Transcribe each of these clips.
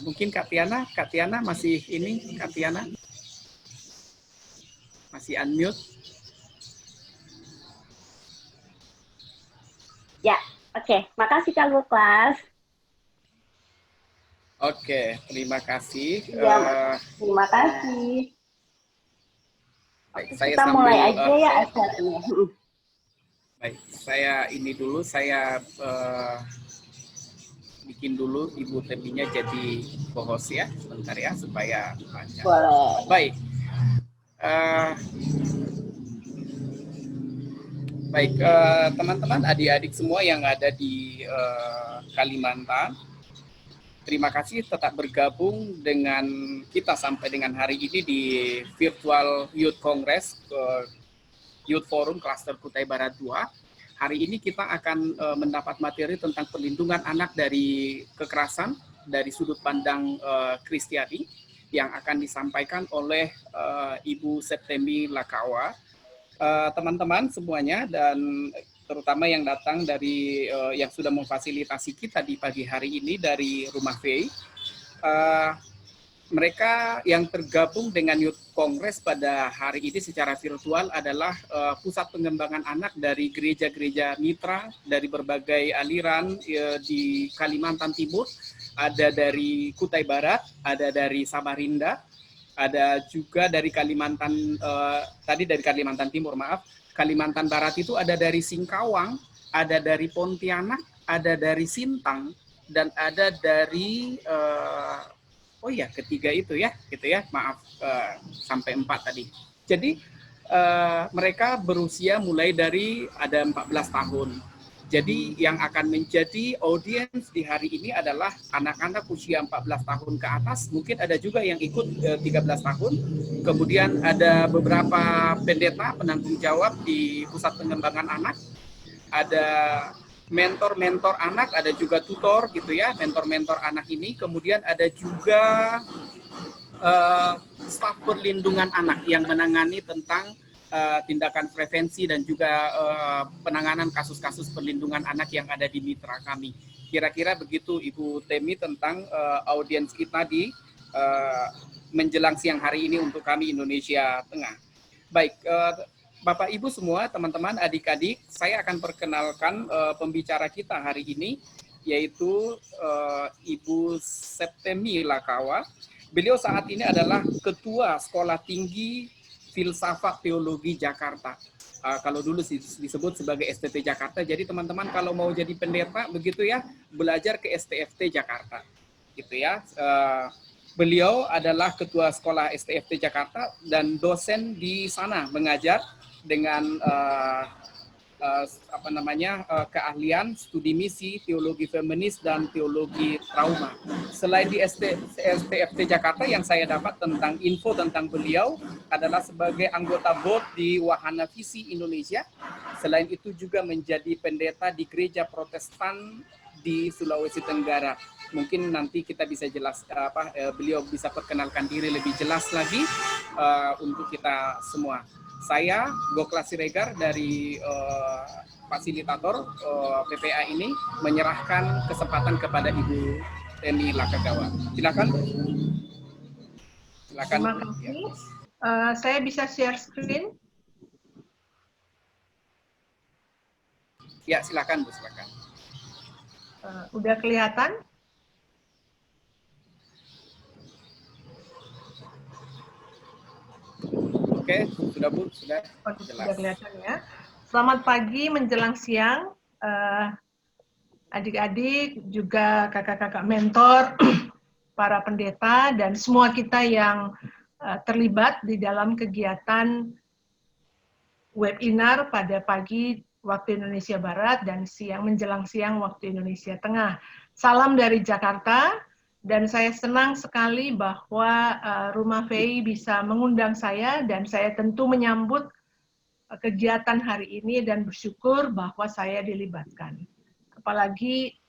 Mungkin Kak Tiana masih ini, Kak Tiana masih unmute. Ya, oke. Makasih Kak Lukas. Oke, terima kasih. Ya, terima kasih. Baik, Oke, saya kita mulai sambil aja ya acaranya. baik, saya ini dulu, saya bikin dulu Ibu Teminya jadi co-host ya, sebentar ya, supaya lancar. Boleh. Baik, eh, baik teman-teman, adik-adik semua yang ada di Kalimantan, terima kasih tetap bergabung dengan kita sampai dengan hari ini di Virtual Youth Congress Youth Forum Cluster Kutai Barat 2. Hari ini kita akan mendapat materi tentang perlindungan anak dari kekerasan dari sudut pandang Kristiani yang akan disampaikan oleh Ibu Septemi Lakawa. Teman-teman semuanya dan terutama yang datang dari yang sudah memfasilitasi kita di pagi hari ini dari Rumah Faye. Mereka yang tergabung dengan Youth Congress pada hari ini secara virtual adalah pusat pengembangan anak dari gereja-gereja mitra dari berbagai aliran di Kalimantan Timur, ada dari Kutai Barat, ada dari Samarinda, ada juga dari Kalimantan tadi dari Kalimantan Timur, maaf, Kalimantan Barat itu ada dari Singkawang, ada dari Pontianak, ada dari Sintang, dan ada dari oh iya, ketiga itu ya, gitu ya, maaf sampai 4 tadi. Jadi mereka berusia mulai dari ada 14 tahun. Jadi yang akan menjadi audiens di hari ini adalah anak-anak usia 14 tahun ke atas, mungkin ada juga yang ikut 13 tahun, kemudian ada beberapa pendeta penanggung jawab di pusat pengembangan anak, ada mentor-mentor anak, ada juga tutor gitu ya, mentor-mentor anak ini, kemudian ada juga staf perlindungan anak yang menangani tentang tindakan prevensi dan juga penanganan kasus-kasus perlindungan anak yang ada di mitra kami. Kira-kira begitu Ibu Temi tentang audiens kita di menjelang siang hari ini untuk kami Indonesia Tengah. Baik, Bapak Ibu semua, teman-teman, adik-adik, saya akan perkenalkan pembicara kita hari ini, yaitu Ibu Septemi Lakawa. Beliau saat ini adalah Ketua Sekolah Tinggi Filsafat Teologi Jakarta. Kalau dulu disebut sebagai STT Jakarta, jadi teman-teman kalau mau jadi pendeta, begitu ya, belajar ke STFT Jakarta. Gitu ya. Beliau adalah Ketua Sekolah STFT Jakarta dan dosen di sana mengajar dengan keahlian studi misi, teologi feminis dan teologi trauma. Selain di STFT Jakarta yang saya dapat tentang info tentang beliau adalah sebagai anggota board di Wahana Visi Indonesia. Selain itu juga menjadi pendeta di Gereja Protestan di Sulawesi Tenggara. Mungkin nanti kita bisa beliau bisa perkenalkan diri lebih jelas lagi untuk kita semua. Saya Gokla Siregar dari fasilitator PPA ini menyerahkan kesempatan kepada Ibu Temi Lakagawa. Silakan. Silakan. Terima kasih. Saya bisa share screen? Ya, silakan Bu, silakan. Udah kelihatan? Oke, sudah Bu, sudah jelas. Sudah kelihatan ya. Selamat pagi menjelang siang, adik-adik, juga kakak-kakak mentor, para pendeta, dan semua kita yang terlibat di dalam kegiatan webinar pada pagi waktu Indonesia Barat dan siang menjelang siang waktu Indonesia Tengah. Salam dari Jakarta, dan saya senang sekali bahwa Rumah Faye bisa mengundang saya, dan saya tentu menyambut kegiatan hari ini dan bersyukur bahwa saya dilibatkan. Apalagi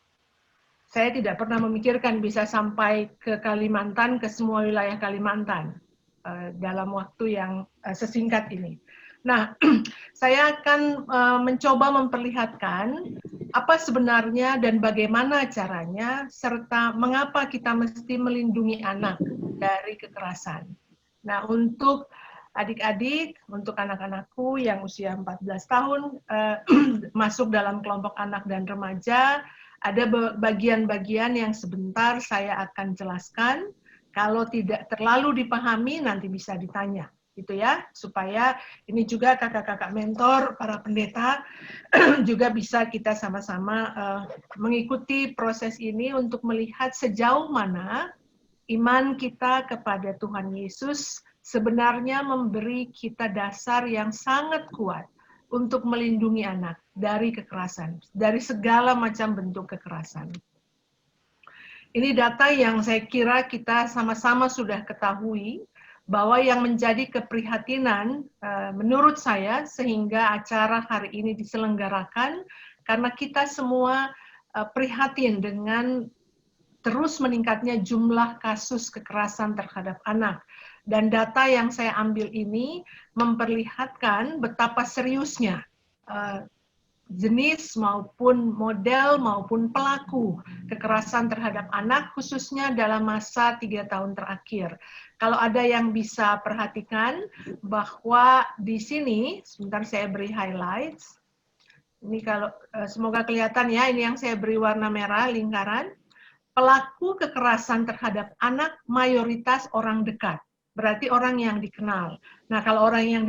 saya tidak pernah memikirkan bisa sampai ke Kalimantan, ke semua wilayah Kalimantan dalam waktu yang sesingkat ini. Nah, saya akan mencoba memperlihatkan apa sebenarnya dan bagaimana caranya, serta mengapa kita mesti melindungi anak dari kekerasan. Nah, untuk adik-adik, untuk anak-anakku yang usia 14 tahun masuk dalam kelompok anak dan remaja, ada bagian-bagian yang sebentar saya akan jelaskan. Kalau tidak terlalu dipahami, nanti bisa ditanya, gitu ya, supaya ini juga kakak-kakak mentor, para pendeta, juga bisa kita sama-sama mengikuti proses ini untuk melihat sejauh mana iman kita kepada Tuhan Yesus sebenarnya memberi kita dasar yang sangat kuat untuk melindungi anak dari kekerasan, dari segala macam bentuk kekerasan. Ini data yang saya kira kita sama-sama sudah ketahui, bahwa yang menjadi keprihatinan menurut saya sehingga acara hari ini diselenggarakan, karena kita semua prihatin dengan terus meningkatnya jumlah kasus kekerasan terhadap anak. Dan data yang saya ambil ini memperlihatkan betapa seriusnya jenis maupun model maupun pelaku kekerasan terhadap anak, khususnya dalam masa 3 tahun terakhir. Kalau ada yang bisa perhatikan bahwa di sini, sebentar saya beri highlights. Ini kalau semoga kelihatan ya, ini yang saya beri warna merah lingkaran. Pelaku kekerasan terhadap anak mayoritas orang dekat, berarti orang yang dikenal. Nah, kalau orang yang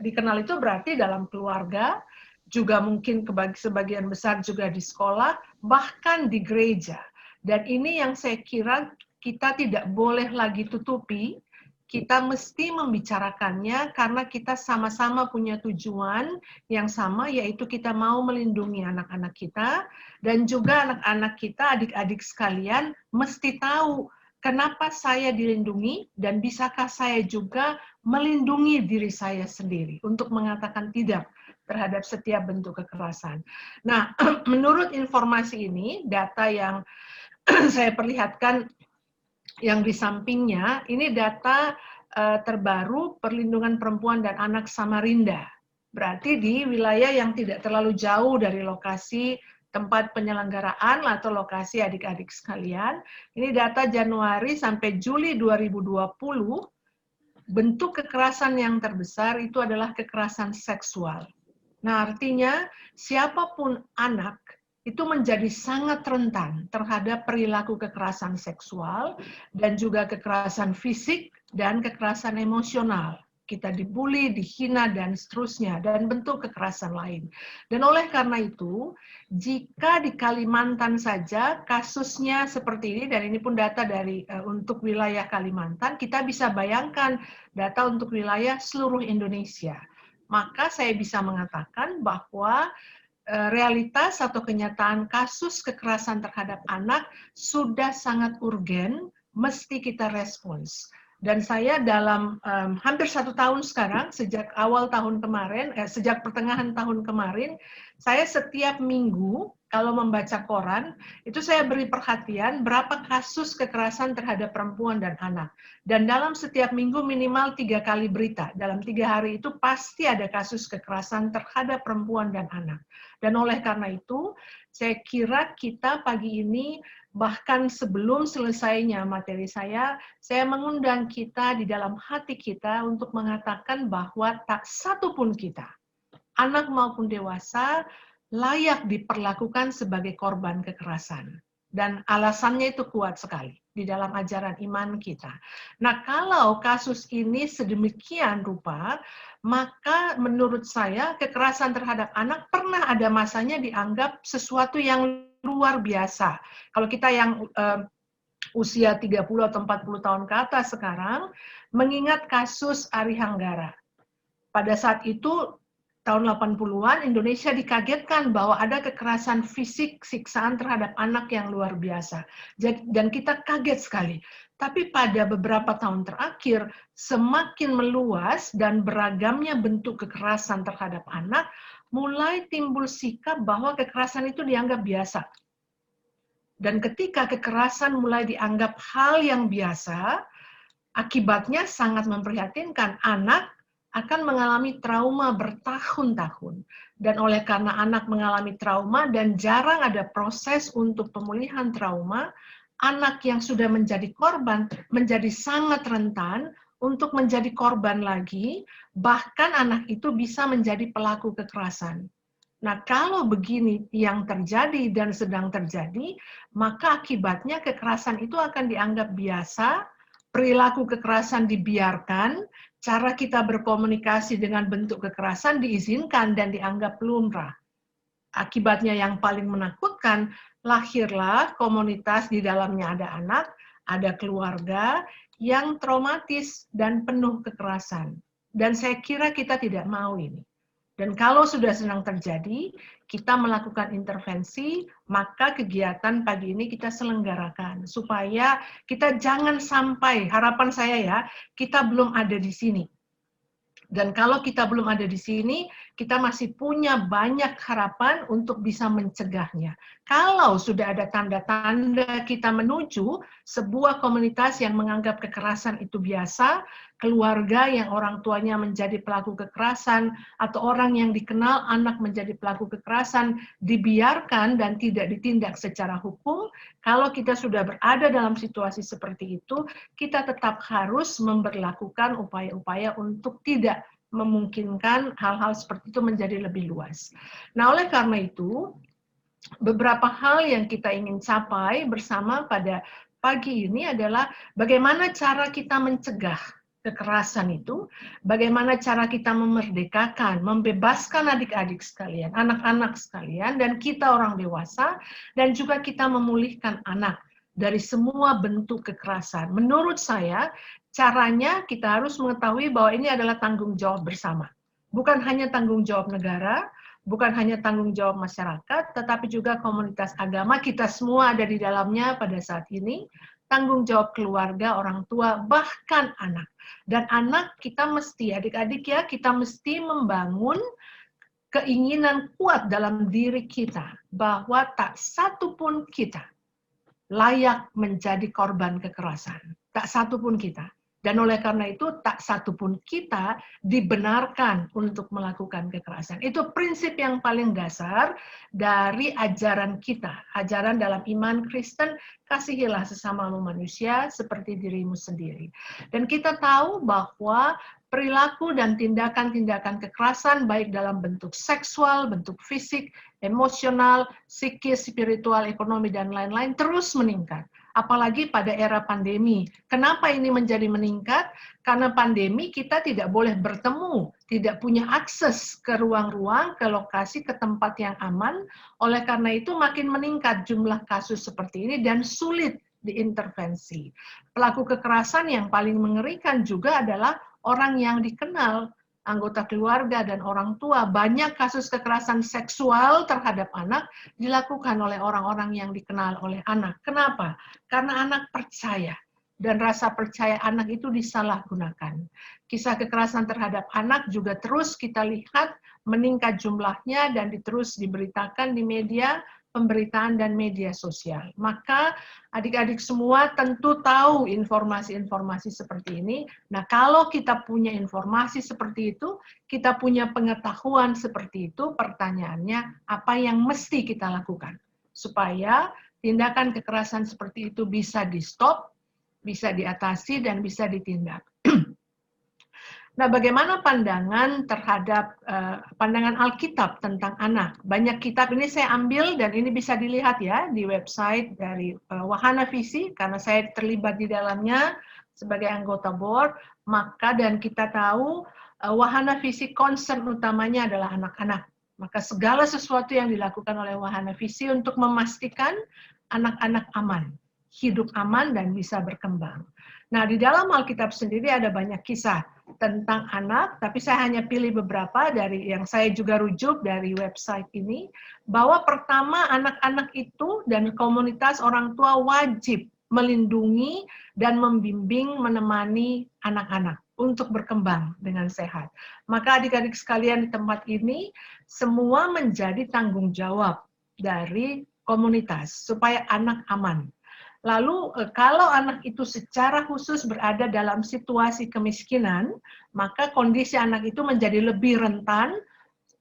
dikenal itu berarti dalam keluarga, juga mungkin sebagian besar juga di sekolah, bahkan di gereja. Dan ini yang saya kira kita tidak boleh lagi tutupi, kita mesti membicarakannya karena kita sama-sama punya tujuan yang sama, yaitu kita mau melindungi anak-anak kita, dan juga anak-anak kita, adik-adik sekalian, mesti tahu kenapa saya dilindungi dan bisakah saya juga melindungi diri saya sendiri untuk mengatakan tidak terhadap setiap bentuk kekerasan. Nah, menurut informasi ini, data yang saya perlihatkan yang di sampingnya, ini data terbaru perlindungan perempuan dan anak Samarinda. Berarti di wilayah yang tidak terlalu jauh dari lokasi tempat penyelenggaraan atau lokasi adik-adik sekalian. Ini data Januari sampai Juli 2020, bentuk kekerasan yang terbesar itu adalah kekerasan seksual. Nah, artinya siapapun anak itu menjadi sangat rentan terhadap perilaku kekerasan seksual dan juga kekerasan fisik dan kekerasan emosional. Kita dibully, dihina, dan seterusnya, dan bentuk kekerasan lain. Dan oleh karena itu, jika di Kalimantan saja kasusnya seperti ini, dan ini pun data dari untuk wilayah Kalimantan, kita bisa bayangkan data untuk wilayah seluruh Indonesia. Maka saya bisa mengatakan bahwa realitas atau kenyataan kasus kekerasan terhadap anak sudah sangat urgen, mesti kita respons. Dan saya dalam hampir 1 tahun sekarang, sejak awal tahun kemarin, sejak pertengahan tahun kemarin, saya setiap minggu kalau membaca koran, itu saya beri perhatian berapa kasus kekerasan terhadap perempuan dan anak. Dan dalam setiap minggu minimal 3 kali berita. Dalam 3 hari itu pasti ada kasus kekerasan terhadap perempuan dan anak. Dan oleh karena itu, saya kira kita pagi ini, bahkan sebelum selesainya materi saya mengundang kita di dalam hati kita untuk mengatakan bahwa tak satu pun kita, anak maupun dewasa, layak diperlakukan sebagai korban kekerasan. Dan alasannya itu kuat sekali di dalam ajaran iman kita. Nah, kalau kasus ini sedemikian rupa, maka menurut saya kekerasan terhadap anak pernah ada masanya dianggap sesuatu yang luar biasa. Kalau kita yang usia 30 atau 40 tahun ke atas sekarang, mengingat kasus Ari Hanggara. Pada saat itu, tahun 80-an, Indonesia dikagetkan bahwa ada kekerasan fisik, siksaan terhadap anak yang luar biasa. Dan kita kaget sekali. Tapi pada beberapa tahun terakhir, semakin meluas dan beragamnya bentuk kekerasan terhadap anak, mulai timbul sikap bahwa kekerasan itu dianggap biasa. Dan ketika kekerasan mulai dianggap hal yang biasa, akibatnya sangat memprihatinkan. Anak akan mengalami trauma bertahun-tahun. Dan oleh karena anak mengalami trauma dan jarang ada proses untuk pemulihan trauma, anak yang sudah menjadi korban menjadi sangat rentan untuk menjadi korban lagi, bahkan anak itu bisa menjadi pelaku kekerasan. Nah, kalau begini yang terjadi dan sedang terjadi, maka akibatnya kekerasan itu akan dianggap biasa, perilaku kekerasan dibiarkan, cara kita berkomunikasi dengan bentuk kekerasan diizinkan dan dianggap lumrah. Akibatnya yang paling menakutkan, lahirlah komunitas di dalamnya ada anak, ada keluarga yang traumatis dan penuh kekerasan. Dan saya kira kita tidak mau ini. Dan kalau sudah sedang terjadi, kita melakukan intervensi, maka kegiatan pagi ini kita selenggarakan. Supaya kita jangan sampai, harapan saya ya, kita belum ada di sini. Dan kalau kita belum ada di sini, kita masih punya banyak harapan untuk bisa mencegahnya. Kalau sudah ada tanda-tanda kita menuju sebuah komunitas yang menganggap kekerasan itu biasa, keluarga yang orang tuanya menjadi pelaku kekerasan, atau orang yang dikenal anak menjadi pelaku kekerasan, dibiarkan dan tidak ditindak secara hukum, kalau kita sudah berada dalam situasi seperti itu, kita tetap harus memberlakukan upaya-upaya untuk tidak memungkinkan hal-hal seperti itu menjadi lebih luas. Nah, oleh karena itu, beberapa hal yang kita ingin capai bersama pada pagi ini adalah bagaimana cara kita mencegah kekerasan itu, bagaimana cara kita memerdekakan, membebaskan adik-adik sekalian, anak-anak sekalian, dan kita orang dewasa, dan juga kita memulihkan anak dari semua bentuk kekerasan. Menurut saya, caranya kita harus mengetahui bahwa ini adalah tanggung jawab bersama. Bukan hanya tanggung jawab negara, bukan hanya tanggung jawab masyarakat, tetapi juga komunitas agama, kita semua ada di dalamnya pada saat ini, tanggung jawab keluarga, orang tua, bahkan anak. Dan anak kita mesti, adik-adik ya, kita mesti membangun keinginan kuat dalam diri kita, bahwa tak satu pun kita layak menjadi korban kekerasan. Tak satu pun kita. Dan oleh karena itu, tak satu pun kita dibenarkan untuk melakukan kekerasan. Itu prinsip yang paling dasar dari ajaran kita. Ajaran dalam iman Kristen, kasihilah sesamamu manusia seperti dirimu sendiri. Dan kita tahu bahwa perilaku dan tindakan-tindakan kekerasan, baik dalam bentuk seksual, bentuk fisik, emosional, psikis, spiritual, ekonomi, dan lain-lain, terus meningkat. Apalagi pada era pandemi. Kenapa ini menjadi meningkat? Karena pandemi kita tidak boleh bertemu, tidak punya akses ke ruang-ruang, ke lokasi, ke tempat yang aman. Oleh karena itu makin meningkat jumlah kasus seperti ini dan sulit diintervensi. Pelaku kekerasan yang paling mengerikan juga adalah orang yang dikenal, anggota keluarga dan orang tua. Banyak kasus kekerasan seksual terhadap anak dilakukan oleh orang-orang yang dikenal oleh anak. Kenapa? Karena anak percaya. Dan rasa percaya anak itu disalahgunakan. Kisah kekerasan terhadap anak juga terus kita lihat meningkat jumlahnya dan terus diberitakan di media, pemberitaan dan media sosial. Maka adik-adik semua tentu tahu informasi-informasi seperti ini. Nah, kalau kita punya informasi seperti itu, kita punya pengetahuan seperti itu, pertanyaannya apa yang mesti kita lakukan supaya tindakan kekerasan seperti itu bisa di-stop, bisa diatasi, dan bisa ditindak. Nah, bagaimana pandangan terhadap pandangan Alkitab tentang anak? Banyak kitab ini saya ambil dan ini bisa dilihat ya di website dari Wahana Visi karena saya terlibat di dalamnya sebagai anggota board. Maka dan kita tahu Wahana Visi concern utamanya adalah anak-anak. Maka segala sesuatu yang dilakukan oleh Wahana Visi untuk memastikan anak-anak aman, hidup aman dan bisa berkembang. Nah, di dalam Alkitab sendiri ada banyak kisah tentang anak, tapi saya hanya pilih beberapa dari yang saya juga rujuk dari website ini, bahwa pertama anak-anak itu dan komunitas orang tua wajib melindungi dan membimbing, menemani anak-anak untuk berkembang dengan sehat. Maka adik-adik sekalian di tempat ini, semua menjadi tanggung jawab dari komunitas supaya anak aman. Lalu kalau anak itu secara khusus berada dalam situasi kemiskinan, maka kondisi anak itu menjadi lebih rentan.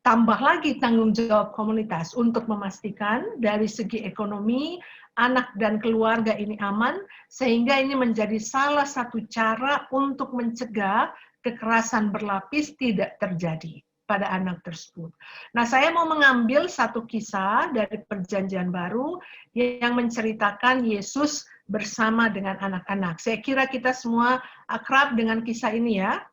Tambah lagi tanggung jawab komunitas untuk memastikan dari segi ekonomi, anak dan keluarga ini aman, sehingga ini menjadi salah satu cara untuk mencegah kekerasan berlapis tidak terjadi pada anak tersebut. Nah, saya mau mengambil satu kisah dari Perjanjian Baru yang menceritakan Yesus bersama dengan anak-anak. Saya kira kita semua akrab dengan kisah ini ya.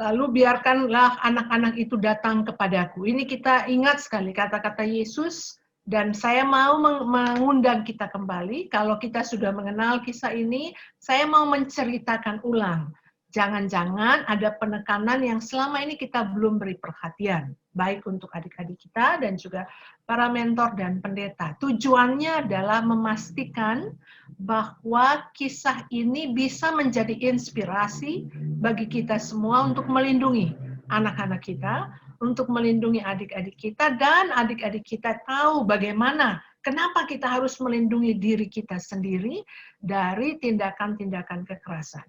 Lalu biarkanlah anak-anak itu datang kepadaku. Ini kita ingat sekali kata-kata Yesus, dan saya mau mengundang kita kembali. Kalau kita sudah mengenal kisah ini, saya mau menceritakan ulang. Jangan-jangan ada penekanan yang selama ini kita belum beri perhatian, baik untuk adik-adik kita dan juga para mentor dan pendeta. Tujuannya adalah memastikan bahwa kisah ini bisa menjadi inspirasi bagi kita semua untuk melindungi anak-anak kita, untuk melindungi adik-adik kita, dan adik-adik kita tahu bagaimana, kenapa kita harus melindungi diri kita sendiri dari tindakan-tindakan kekerasan.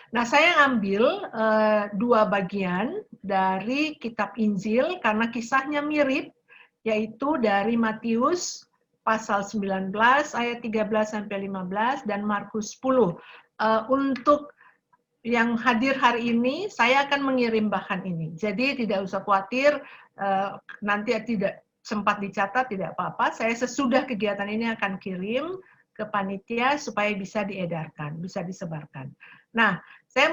Nah, saya ambil dua bagian dari kitab Injil karena kisahnya mirip, yaitu dari Matius pasal 19 ayat 13-15 dan Markus 10. Untuk yang hadir hari ini, saya akan mengirim bahan ini. Jadi tidak usah khawatir, nanti tidak sempat dicatat, tidak apa-apa. Saya sesudah kegiatan ini akan kirim ke panitia supaya bisa diedarkan, bisa disebarkan. Nah, saya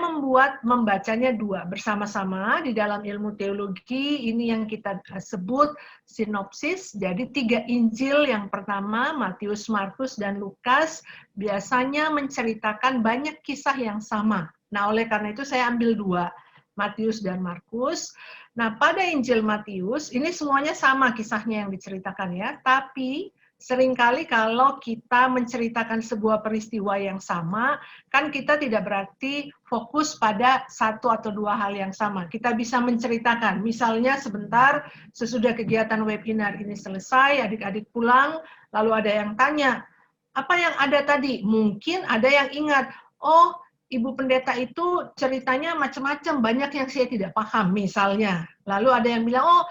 membacanya dua bersama-sama di dalam ilmu teologi. Ini yang kita sebut sinopsis. Jadi 3 Injil yang pertama, Matius, Markus, dan Lukas, biasanya menceritakan banyak kisah yang sama. Nah, oleh karena itu saya ambil 2, Matius dan Markus. Nah, pada Injil Matius, ini semuanya sama kisahnya yang diceritakan ya, tapi seringkali kalau kita menceritakan sebuah peristiwa yang sama, kan kita tidak berarti fokus pada 1 atau 2 hal yang sama. Kita bisa menceritakan, misalnya sebentar sesudah kegiatan webinar ini selesai, adik-adik pulang, lalu ada yang tanya, apa yang ada tadi? Mungkin ada yang ingat, oh, Ibu Pendeta itu ceritanya macam-macam, banyak yang saya tidak paham, misalnya. Lalu ada yang bilang, oh,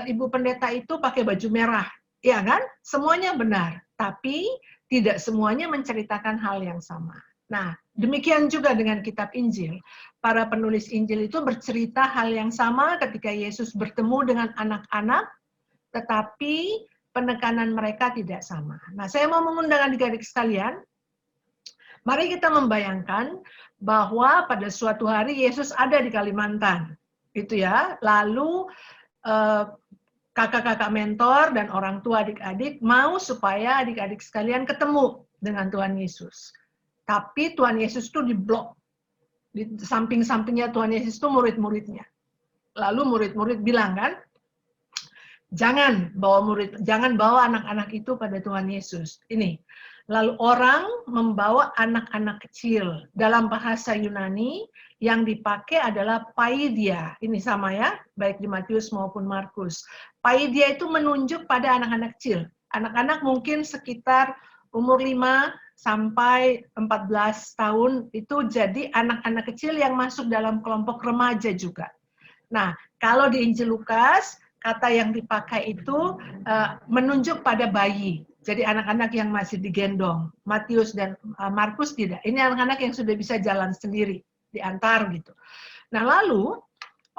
Ibu Pendeta itu pakai baju merah. Ya kan? Semuanya benar, tapi tidak semuanya menceritakan hal yang sama. Nah, demikian juga dengan kitab Injil. Para penulis Injil itu bercerita hal yang sama ketika Yesus bertemu dengan anak-anak, tetapi penekanan mereka tidak sama. Nah, saya mau mengundang adik-adik sekalian, mari kita membayangkan bahwa pada suatu hari Yesus ada di Kalimantan. Itu ya, lalu kakak-kakak mentor dan orang tua adik-adik mau supaya adik-adik sekalian ketemu dengan Tuhan Yesus. Tapi Tuhan Yesus itu diblok. Di samping-sampingnya Tuhan Yesus itu murid-muridnya. Lalu murid-murid bilang kan, jangan bawa anak-anak itu pada Tuhan Yesus. Ini. Lalu orang membawa anak-anak kecil. Dalam bahasa Yunani yang dipakai adalah paidia. Ini sama ya, baik di Matius maupun Markus. Paidia itu menunjuk pada anak-anak kecil. Anak-anak mungkin sekitar umur 5 sampai 14 tahun itu jadi anak-anak kecil yang masuk dalam kelompok remaja juga. Nah, kalau di Injil Lukas, kata yang dipakai itu menunjuk pada bayi. Jadi anak-anak yang masih digendong. Matius dan Markus tidak. Ini anak-anak yang sudah bisa jalan sendiri, diantar gitu. Nah, lalu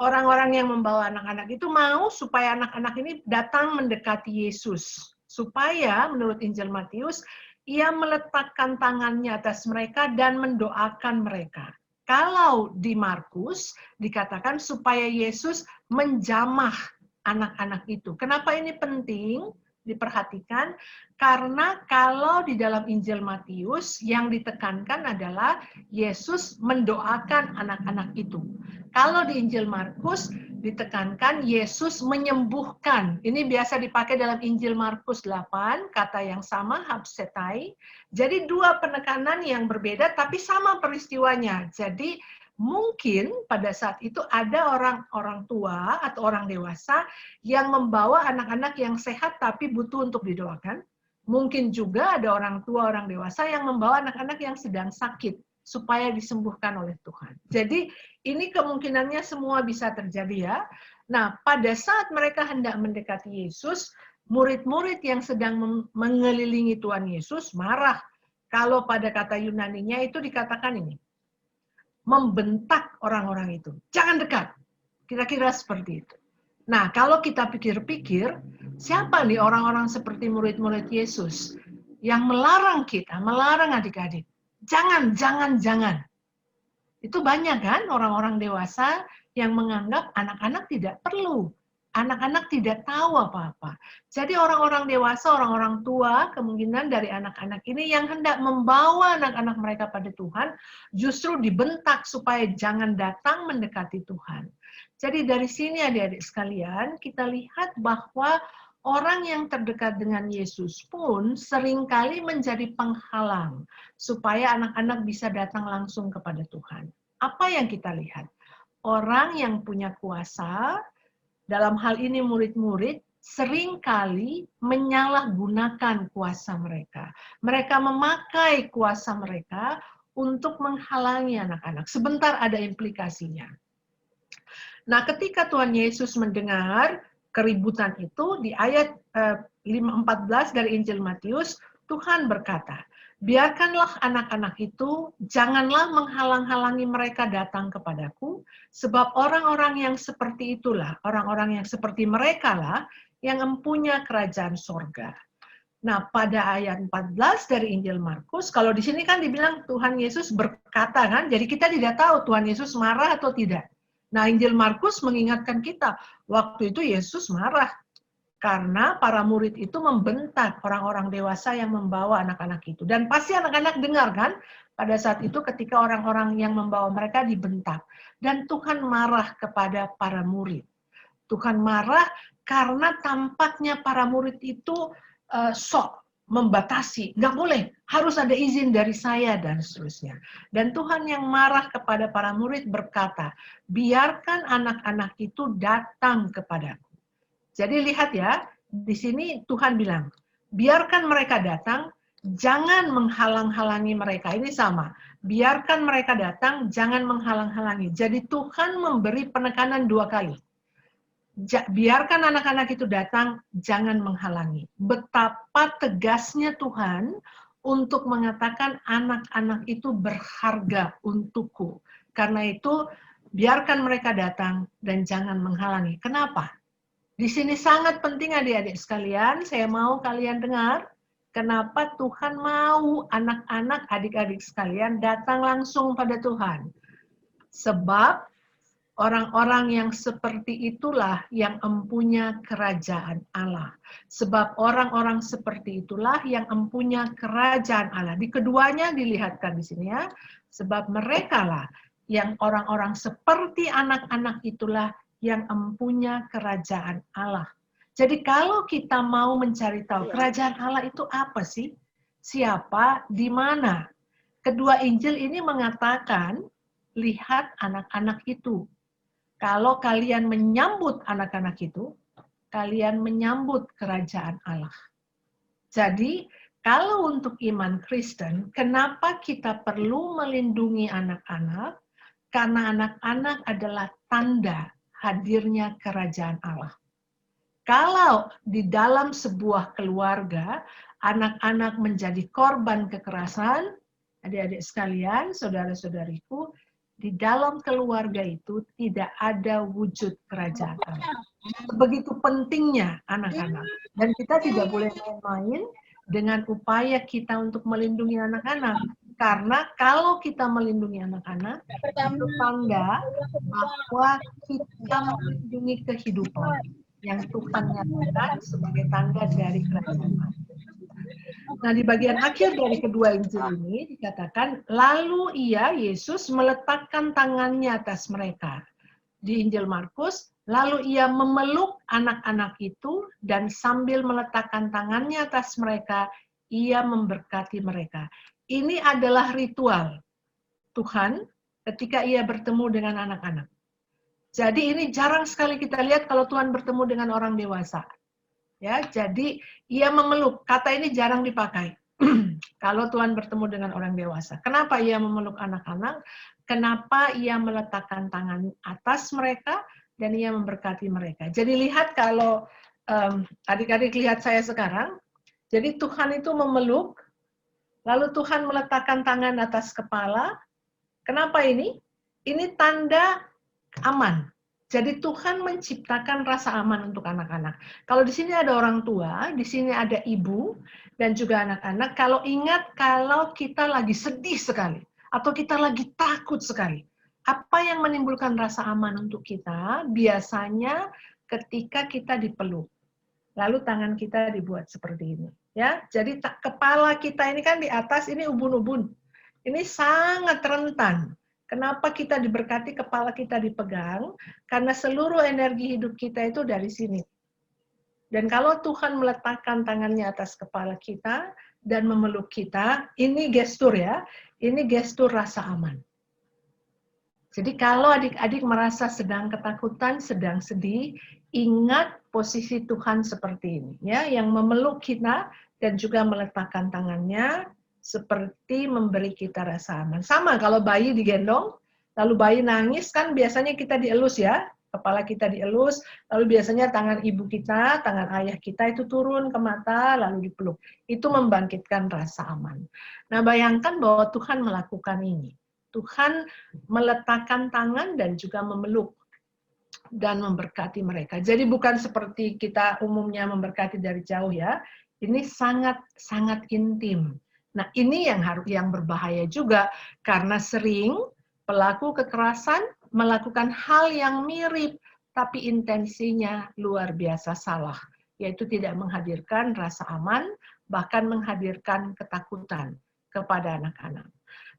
orang-orang yang membawa anak-anak itu mau supaya anak-anak ini datang mendekati Yesus. Supaya menurut Injil Matius, ia meletakkan tangannya atas mereka dan mendoakan mereka. Kalau di Markus dikatakan supaya Yesus menjamah anak-anak itu. Kenapa ini penting diperhatikan? Karena kalau di dalam Injil Matius yang ditekankan adalah Yesus mendoakan anak-anak itu. Kalau di Injil Markus ditekankan Yesus menyembuhkan. Ini biasa dipakai dalam Injil Markus 8, kata yang sama, hapsetai. Jadi 2 penekanan yang berbeda tapi sama peristiwanya. Jadi mungkin pada saat itu ada orang tua atau orang dewasa yang membawa anak-anak yang sehat tapi butuh untuk didoakan. Mungkin juga ada orang tua, orang dewasa yang membawa anak-anak yang sedang sakit supaya disembuhkan oleh Tuhan. Jadi ini kemungkinannya semua bisa terjadi ya. Nah, pada saat mereka hendak mendekati Yesus, murid-murid yang sedang mengelilingi Tuhan Yesus marah. Kalau pada kata Yunaninya itu dikatakan ini, membentak orang-orang itu. Jangan dekat. Kira-kira seperti itu. Nah, kalau kita pikir-pikir, siapa nih orang-orang seperti murid-murid Yesus yang melarang kita, melarang adik-adik? Jangan, jangan, jangan. Itu banyak kan orang-orang dewasa yang menganggap anak-anak tidak perlu. Anak-anak tidak tahu apa-apa. Jadi orang-orang dewasa, orang-orang tua, kemungkinan dari anak-anak ini yang hendak membawa anak-anak mereka pada Tuhan, justru dibentak supaya jangan datang mendekati Tuhan. Jadi dari sini adik-adik sekalian, kita lihat bahwa orang yang terdekat dengan Yesus pun seringkali menjadi penghalang supaya anak-anak bisa datang langsung kepada Tuhan. Apa yang kita lihat? Orang yang punya kuasa, dalam hal ini murid-murid, seringkali menyalahgunakan kuasa mereka. Mereka memakai kuasa mereka untuk menghalangi anak-anak. Sebentar ada implikasinya. Nah, ketika Tuhan Yesus mendengar keributan itu, di ayat 14 dari Injil Matius, Tuhan berkata, biarkanlah anak-anak itu, janganlah menghalang-halangi mereka datang kepadaku, sebab orang-orang yang seperti itulah, orang-orang yang seperti mereka lah, yang mempunyai kerajaan sorga. Nah, pada ayat 14 dari Injil Markus, kalau di sini kan dibilang Tuhan Yesus berkata kan, jadi kita tidak tahu Tuhan Yesus marah atau tidak. Nah, Injil Markus mengingatkan kita, waktu itu Yesus marah karena para murid itu membentak orang-orang dewasa yang membawa anak-anak itu. Dan pasti anak-anak dengar kan, pada saat itu ketika orang-orang yang membawa mereka dibentak. Dan Tuhan marah kepada para murid. Tuhan marah karena tampaknya para murid itu sok membatasi, nggak boleh, harus ada izin dari saya, dan seterusnya. Dan Tuhan yang marah kepada para murid berkata, biarkan anak-anak itu datang kepadaku. Jadi lihat ya, di sini Tuhan bilang, biarkan mereka datang, jangan menghalang-halangi mereka. Ini sama, biarkan mereka datang, jangan menghalang-halangi. Jadi Tuhan memberi penekanan 2 kali. Biarkan anak-anak itu datang, jangan menghalangi. Betapa tegasnya Tuhan untuk mengatakan anak-anak itu berharga untukku. Karena itu, biarkan mereka datang dan jangan menghalangi. Kenapa? Di sini sangat penting adik-adik sekalian, saya mau kalian dengar, kenapa Tuhan mau anak-anak adik-adik sekalian datang langsung pada Tuhan. Sebab orang-orang yang seperti itulah yang empunya kerajaan Allah. Sebab orang-orang seperti itulah yang empunya kerajaan Allah. Di keduanya dilihatkan di sini ya. Sebab merekalah yang orang-orang seperti anak-anak itulah yang empunya kerajaan Allah. Jadi kalau kita mau mencari tahu kerajaan Allah itu apa sih? Siapa? Di mana? Kedua Injil ini mengatakan, lihat anak-anak itu. Kalau kalian menyambut anak-anak itu, kalian menyambut kerajaan Allah. Jadi, kalau untuk iman Kristen, kenapa kita perlu melindungi anak-anak? Karena anak-anak adalah tanda hadirnya kerajaan Allah. Kalau di dalam sebuah keluarga, anak-anak menjadi korban kekerasan, adik-adik sekalian, saudara-saudariku, di dalam keluarga itu tidak ada wujud kerajaan Allah. Begitu pentingnya anak-anak. Dan kita tidak boleh main-main dengan upaya kita untuk melindungi anak-anak. Karena kalau kita melindungi anak-anak, itu tanda bahwa kita melindungi kehidupan yang Tuhan nyatakan sebagai tanda dari kerajaan Allah. Nah, di bagian akhir dari kedua Injil ini dikatakan, lalu ia, Yesus, meletakkan tangannya atas mereka. Di Injil Markus, lalu ia memeluk anak-anak itu dan sambil meletakkan tangannya atas mereka, ia memberkati mereka. Ini adalah ritual Tuhan ketika ia bertemu dengan anak-anak. Jadi ini jarang sekali kita lihat kalau Tuhan bertemu dengan orang dewasa. Ya, jadi ia memeluk. Kata ini jarang dipakai kalau Tuhan bertemu dengan orang dewasa. Kenapa ia memeluk anak-anak? Kenapa ia meletakkan tangan atas mereka dan ia memberkati mereka? Jadi lihat kalau adik-adik lihat saya sekarang, jadi Tuhan itu memeluk, lalu Tuhan meletakkan tangan atas kepala. Kenapa ini? Ini tanda aman. Jadi Tuhan menciptakan rasa aman untuk anak-anak. Kalau di sini ada orang tua, di sini ada ibu, dan juga anak-anak, kalau ingat kalau kita lagi sedih sekali, atau kita lagi takut sekali, apa yang menimbulkan rasa aman untuk kita? Biasanya ketika kita dipeluk. Lalu tangan kita dibuat seperti ini. Ya, jadi kepala kita ini kan di atas, ini ubun-ubun. Ini sangat rentan. Kenapa kita diberkati, kepala kita dipegang? Karena seluruh energi hidup kita itu dari sini. Dan kalau Tuhan meletakkan tangannya atas kepala kita dan memeluk kita, ini gestur ya, ini gestur rasa aman. Jadi kalau adik-adik merasa sedang ketakutan, sedang sedih, ingat posisi Tuhan seperti ini, ya, yang memeluk kita dan juga meletakkan tangannya, seperti memberi kita rasa aman. Sama kalau bayi digendong, lalu bayi nangis kan biasanya kita dielus ya, kepala kita dielus, lalu biasanya tangan ibu kita, tangan ayah kita itu turun ke mata, lalu dipeluk. Itu membangkitkan rasa aman. Nah bayangkan bahwa Tuhan melakukan ini. Tuhan meletakkan tangan dan juga memeluk dan memberkati mereka. Jadi bukan seperti kita umumnya memberkati dari jauh ya, ini sangat intim. Nah, ini yang berbahaya juga karena sering pelaku kekerasan melakukan hal yang mirip tapi intensinya luar biasa salah, yaitu tidak menghadirkan rasa aman, bahkan menghadirkan ketakutan kepada anak-anak.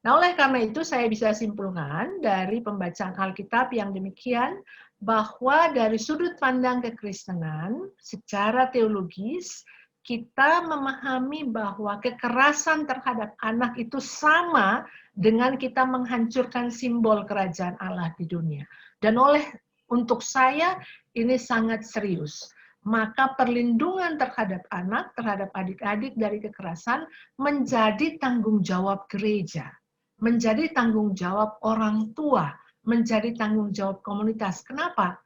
Nah, oleh karena itu saya bisa simpulkan dari pembacaan Alkitab yang demikian bahwa dari sudut pandang kekristenan secara teologis kita memahami bahwa kekerasan terhadap anak itu sama dengan kita menghancurkan simbol kerajaan Allah di dunia. Dan untuk saya ini sangat serius. Maka perlindungan terhadap anak, terhadap adik-adik dari kekerasan menjadi tanggung jawab gereja, menjadi tanggung jawab orang tua, menjadi tanggung jawab komunitas. Kenapa?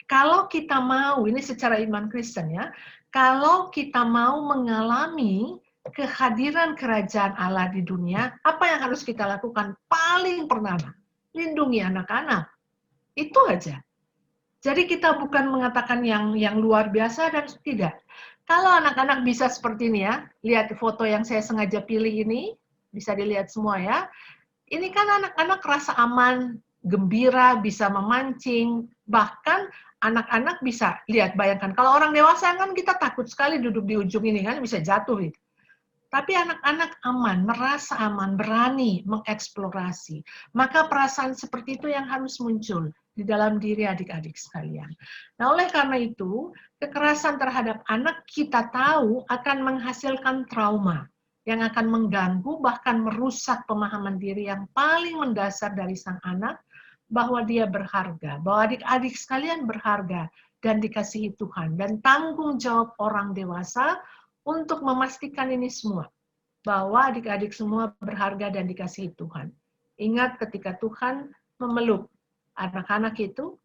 Kalau kita mau, ini secara iman Kristen ya, kalau kita mau mengalami kehadiran kerajaan Allah di dunia, apa yang harus kita lakukan? Paling pertama, lindungi anak-anak. Itu aja. Jadi kita bukan mengatakan yang luar biasa dan tidak. Kalau anak-anak bisa seperti ini ya, lihat foto yang saya sengaja pilih ini, bisa dilihat semua ya. Ini kan anak-anak rasa aman, gembira, bisa memancing, bahkan anak-anak bisa, lihat, bayangkan, kalau orang dewasa kan kita takut sekali duduk di ujung ini, kan bisa jatuh. Gitu. Tapi anak-anak aman, merasa aman, berani mengeksplorasi. Maka perasaan seperti itu yang harus muncul di dalam diri adik-adik sekalian. Nah, oleh karena itu, kekerasan terhadap anak kita tahu akan menghasilkan trauma yang akan mengganggu, bahkan merusak pemahaman diri yang paling mendasar dari sang anak, bahwa dia berharga, bahwa adik-adik sekalian berharga dan dikasihi Tuhan. Dan tanggung jawab orang dewasa untuk memastikan ini semua, bahwa adik-adik semua berharga dan dikasihi Tuhan. Ingat ketika Tuhan memeluk anak-anak itu,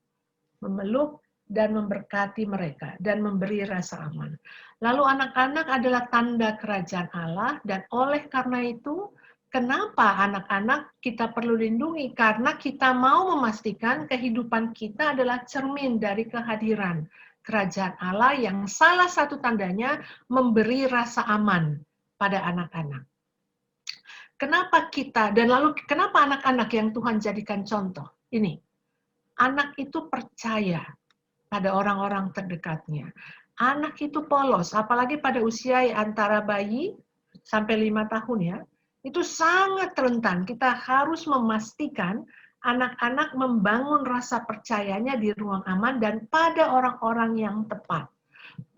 memeluk dan memberkati mereka, dan memberi rasa aman. Lalu anak-anak adalah tanda kerajaan Allah, dan oleh karena itu, kenapa anak-anak kita perlu lindungi? Karena kita mau memastikan kehidupan kita adalah cermin dari kehadiran kerajaan Allah yang salah satu tandanya memberi rasa aman pada anak-anak. Kenapa kita, dan lalu kenapa anak-anak yang Tuhan jadikan contoh? Ini, anak itu percaya pada orang-orang terdekatnya. Anak itu polos, apalagi pada usia antara bayi sampai 5 tahun ya. Itu sangat rentan. Kita harus memastikan anak-anak membangun rasa percayanya di ruang aman dan pada orang-orang yang tepat.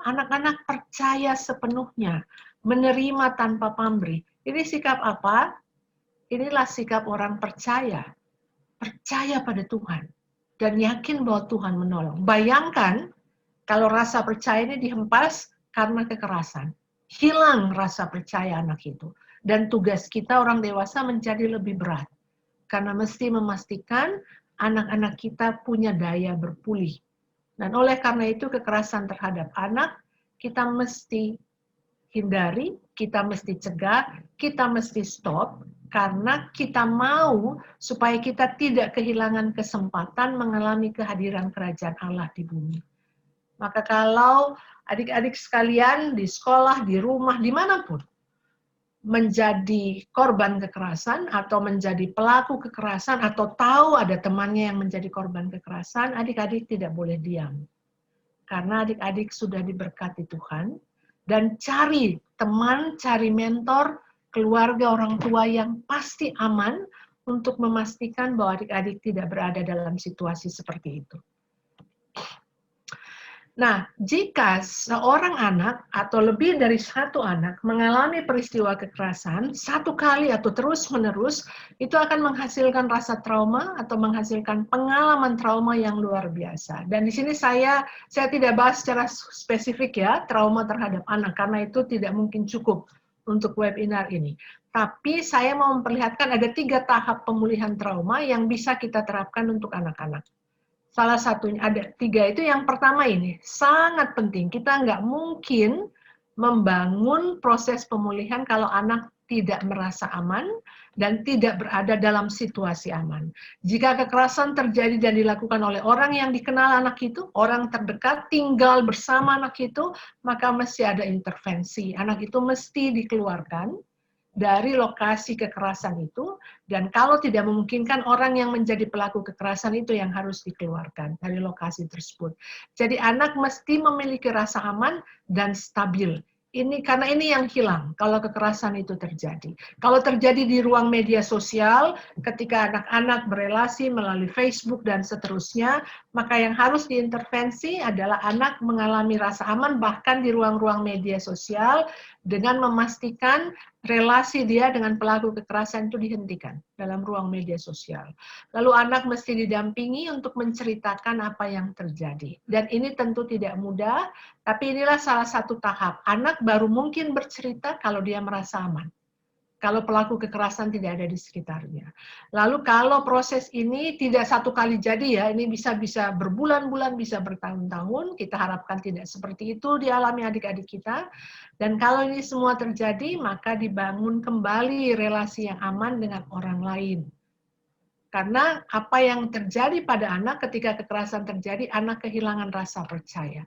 Anak-anak percaya sepenuhnya, menerima tanpa pamrih. Ini sikap apa? Inilah sikap orang percaya. Percaya pada Tuhan. Dan yakin bahwa Tuhan menolong. Bayangkan kalau rasa percaya ini dihempas karena kekerasan. Hilang rasa percaya anak itu. Dan tugas kita orang dewasa menjadi lebih berat. Karena mesti memastikan anak-anak kita punya daya berpulih. Dan oleh karena itu kekerasan terhadap anak, kita mesti hindari, kita mesti cegah, kita mesti stop, karena kita mau supaya kita tidak kehilangan kesempatan mengalami kehadiran kerajaan Allah di bumi. Maka kalau adik-adik sekalian di sekolah, di rumah, dimanapun, menjadi korban kekerasan atau menjadi pelaku kekerasan atau tahu ada temannya yang menjadi korban kekerasan, adik-adik tidak boleh diam. Karena adik-adik sudah diberkati Tuhan, dan cari teman, cari mentor, keluarga, orang tua yang pasti aman untuk memastikan bahwa adik-adik tidak berada dalam situasi seperti itu. Nah, jika seorang anak atau lebih dari satu anak mengalami peristiwa kekerasan satu kali atau terus-menerus, itu akan menghasilkan rasa trauma atau menghasilkan pengalaman trauma yang luar biasa. Dan di sini saya tidak bahas secara spesifik ya, trauma terhadap anak, karena itu tidak mungkin cukup untuk webinar ini. Tapi saya mau memperlihatkan ada 3 tahap pemulihan trauma yang bisa kita terapkan untuk anak-anak. Salah satunya ada 3 itu. Yang pertama ini sangat penting. Kita nggak mungkin membangun proses pemulihan kalau anak tidak merasa aman dan tidak berada dalam situasi aman. Jika kekerasan terjadi dan dilakukan oleh orang yang dikenal anak itu, orang terdekat tinggal bersama anak itu, maka mesti ada intervensi. Anak itu mesti dikeluarkan dari lokasi kekerasan itu, dan kalau tidak memungkinkan, orang yang menjadi pelaku kekerasan itu yang harus dikeluarkan dari lokasi tersebut. Jadi anak mesti memiliki rasa aman dan stabil. Karena ini yang hilang kalau kekerasan itu terjadi. Kalau terjadi di ruang media sosial, ketika anak-anak berelasi melalui Facebook dan seterusnya, maka yang harus diintervensi adalah anak mengalami rasa aman bahkan di ruang-ruang media sosial dengan memastikan relasi dia dengan pelaku kekerasan itu dihentikan dalam ruang media sosial. Lalu anak mesti didampingi untuk menceritakan apa yang terjadi. Dan ini tentu tidak mudah, tapi inilah salah satu tahap. Anak baru mungkin bercerita kalau dia merasa aman. Kalau pelaku kekerasan tidak ada di sekitarnya. Lalu kalau proses ini tidak satu kali jadi ya, ini bisa berbulan-bulan, bisa bertahun-tahun, kita harapkan tidak seperti itu dialami adik-adik kita. Dan kalau ini semua terjadi, maka dibangun kembali relasi yang aman dengan orang lain. Karena apa yang terjadi pada anak ketika kekerasan terjadi, anak kehilangan rasa percaya.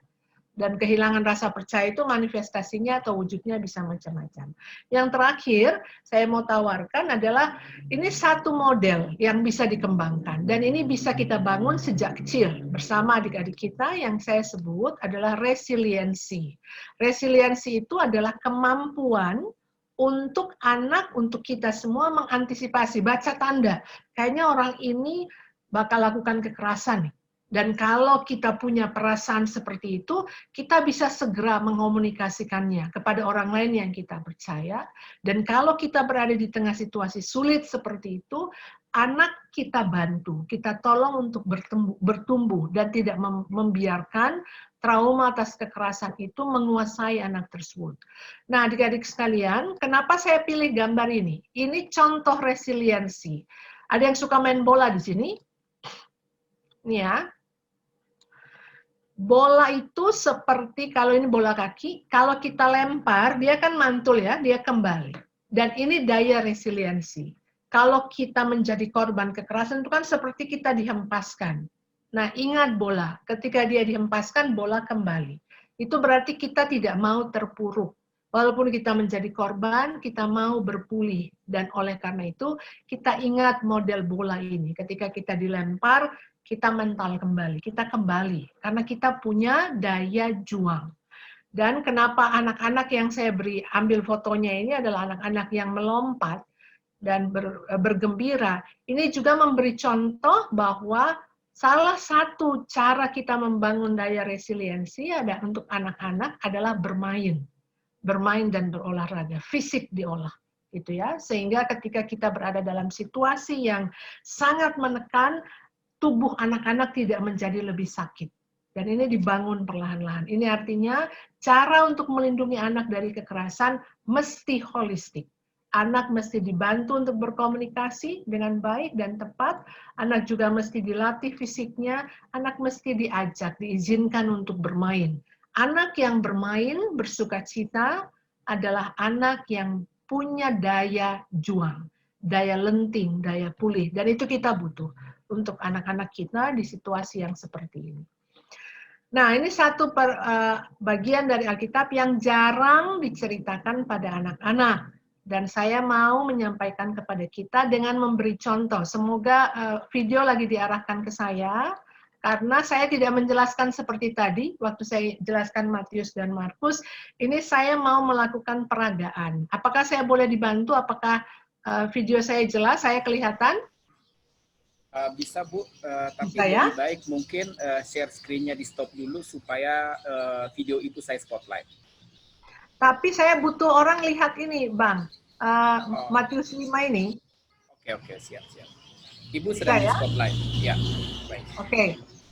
Dan kehilangan rasa percaya itu manifestasinya atau wujudnya bisa macam-macam. Yang terakhir, saya mau tawarkan adalah ini satu model yang bisa dikembangkan. Dan ini bisa kita bangun sejak kecil bersama adik-adik kita yang saya sebut adalah resiliensi. Resiliensi itu adalah kemampuan untuk anak, untuk kita semua mengantisipasi, baca tanda. Kayaknya orang ini bakal lakukan kekerasan nih. Dan kalau kita punya perasaan seperti itu, kita bisa segera mengomunikasikannya kepada orang lain yang kita percaya. Dan kalau kita berada di tengah situasi sulit seperti itu, anak kita bantu, kita tolong untuk bertumbuh dan tidak membiarkan trauma atas kekerasan itu menguasai anak tersebut. Nah, adik-adik sekalian, kenapa saya pilih gambar ini? Ini contoh resiliensi. Ada yang suka main bola di sini? Ini ya. Bola itu seperti, kalau ini bola kaki, kalau kita lempar, dia kan mantul ya, dia kembali. Dan ini daya resiliensi. Kalau kita menjadi korban kekerasan, itu kan seperti kita dihempaskan. Nah, ingat bola, ketika dia dihempaskan, bola kembali. Itu berarti kita tidak mau terpuruk. Walaupun kita menjadi korban, kita mau berpulih. Dan oleh karena itu, kita ingat model bola ini. Ketika kita dilempar, kita mental kembali, kita kembali. Karena kita punya daya juang. Dan kenapa anak-anak yang saya ambil fotonya ini adalah anak-anak yang melompat dan bergembira. Ini juga memberi contoh bahwa salah satu cara kita membangun daya resiliensi untuk anak-anak adalah bermain. Bermain dan berolahraga, fisik diolah. Gitu ya. Sehingga ketika kita berada dalam situasi yang sangat menekan, tubuh anak-anak tidak menjadi lebih sakit. Dan ini dibangun perlahan-lahan. Ini artinya cara untuk melindungi anak dari kekerasan mesti holistik. Anak mesti dibantu untuk berkomunikasi dengan baik dan tepat. Anak juga mesti dilatih fisiknya. Anak mesti diajak, diizinkan untuk bermain. Anak yang bermain, bersukacita adalah anak yang punya daya juang, daya lenting, daya pulih. Dan itu kita butuh untuk anak-anak kita di situasi yang seperti ini. Nah, ini satu bagian dari Alkitab yang jarang diceritakan pada anak-anak. Dan saya mau menyampaikan kepada kita dengan memberi contoh. Semoga video lagi diarahkan ke saya, karena saya tidak menjelaskan seperti tadi, waktu saya jelaskan Matius dan Markus, ini saya mau melakukan peragaan. Apakah saya boleh dibantu? Apakah video saya jelas? Saya kelihatan? Bisa Bu, tapi Bisa, ya? lebih baik mungkin share screen-nya di stop dulu supaya video itu saya spotlight. Tapi saya butuh orang lihat ini, Bang. Matius 5 ini. Oke, siap. Ibu sedang di spotlight. Ya, baik. Oke.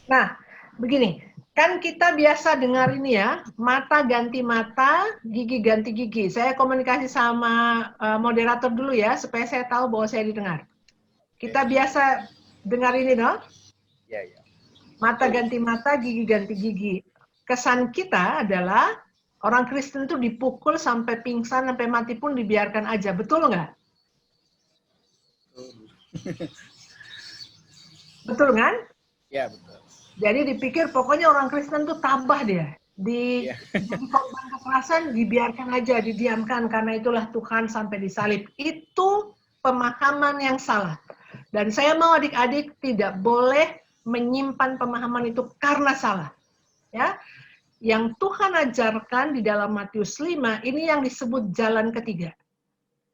Nah, begini. Kan kita biasa dengar ini ya, mata ganti mata, gigi ganti gigi. Saya komunikasi sama moderator dulu ya, supaya saya tahu bahwa saya didengar. Kita biasa dengar ini, no? Ya. Mata ganti mata, gigi ganti gigi. Kesan kita adalah orang Kristen itu dipukul sampai pingsan, sampai mati pun dibiarkan aja. Betul nggak? Betul kan? Ya, betul. Jadi dipikir pokoknya orang Kristen tuh tabah dia. Di korban kekerasan dibiarkan aja, didiamkan, karena itulah Tuhan sampai disalib. Itu pemahaman yang salah. Dan saya mau adik-adik tidak boleh menyimpan pemahaman itu karena salah. Ya, yang Tuhan ajarkan di dalam Matius 5, ini yang disebut jalan ketiga.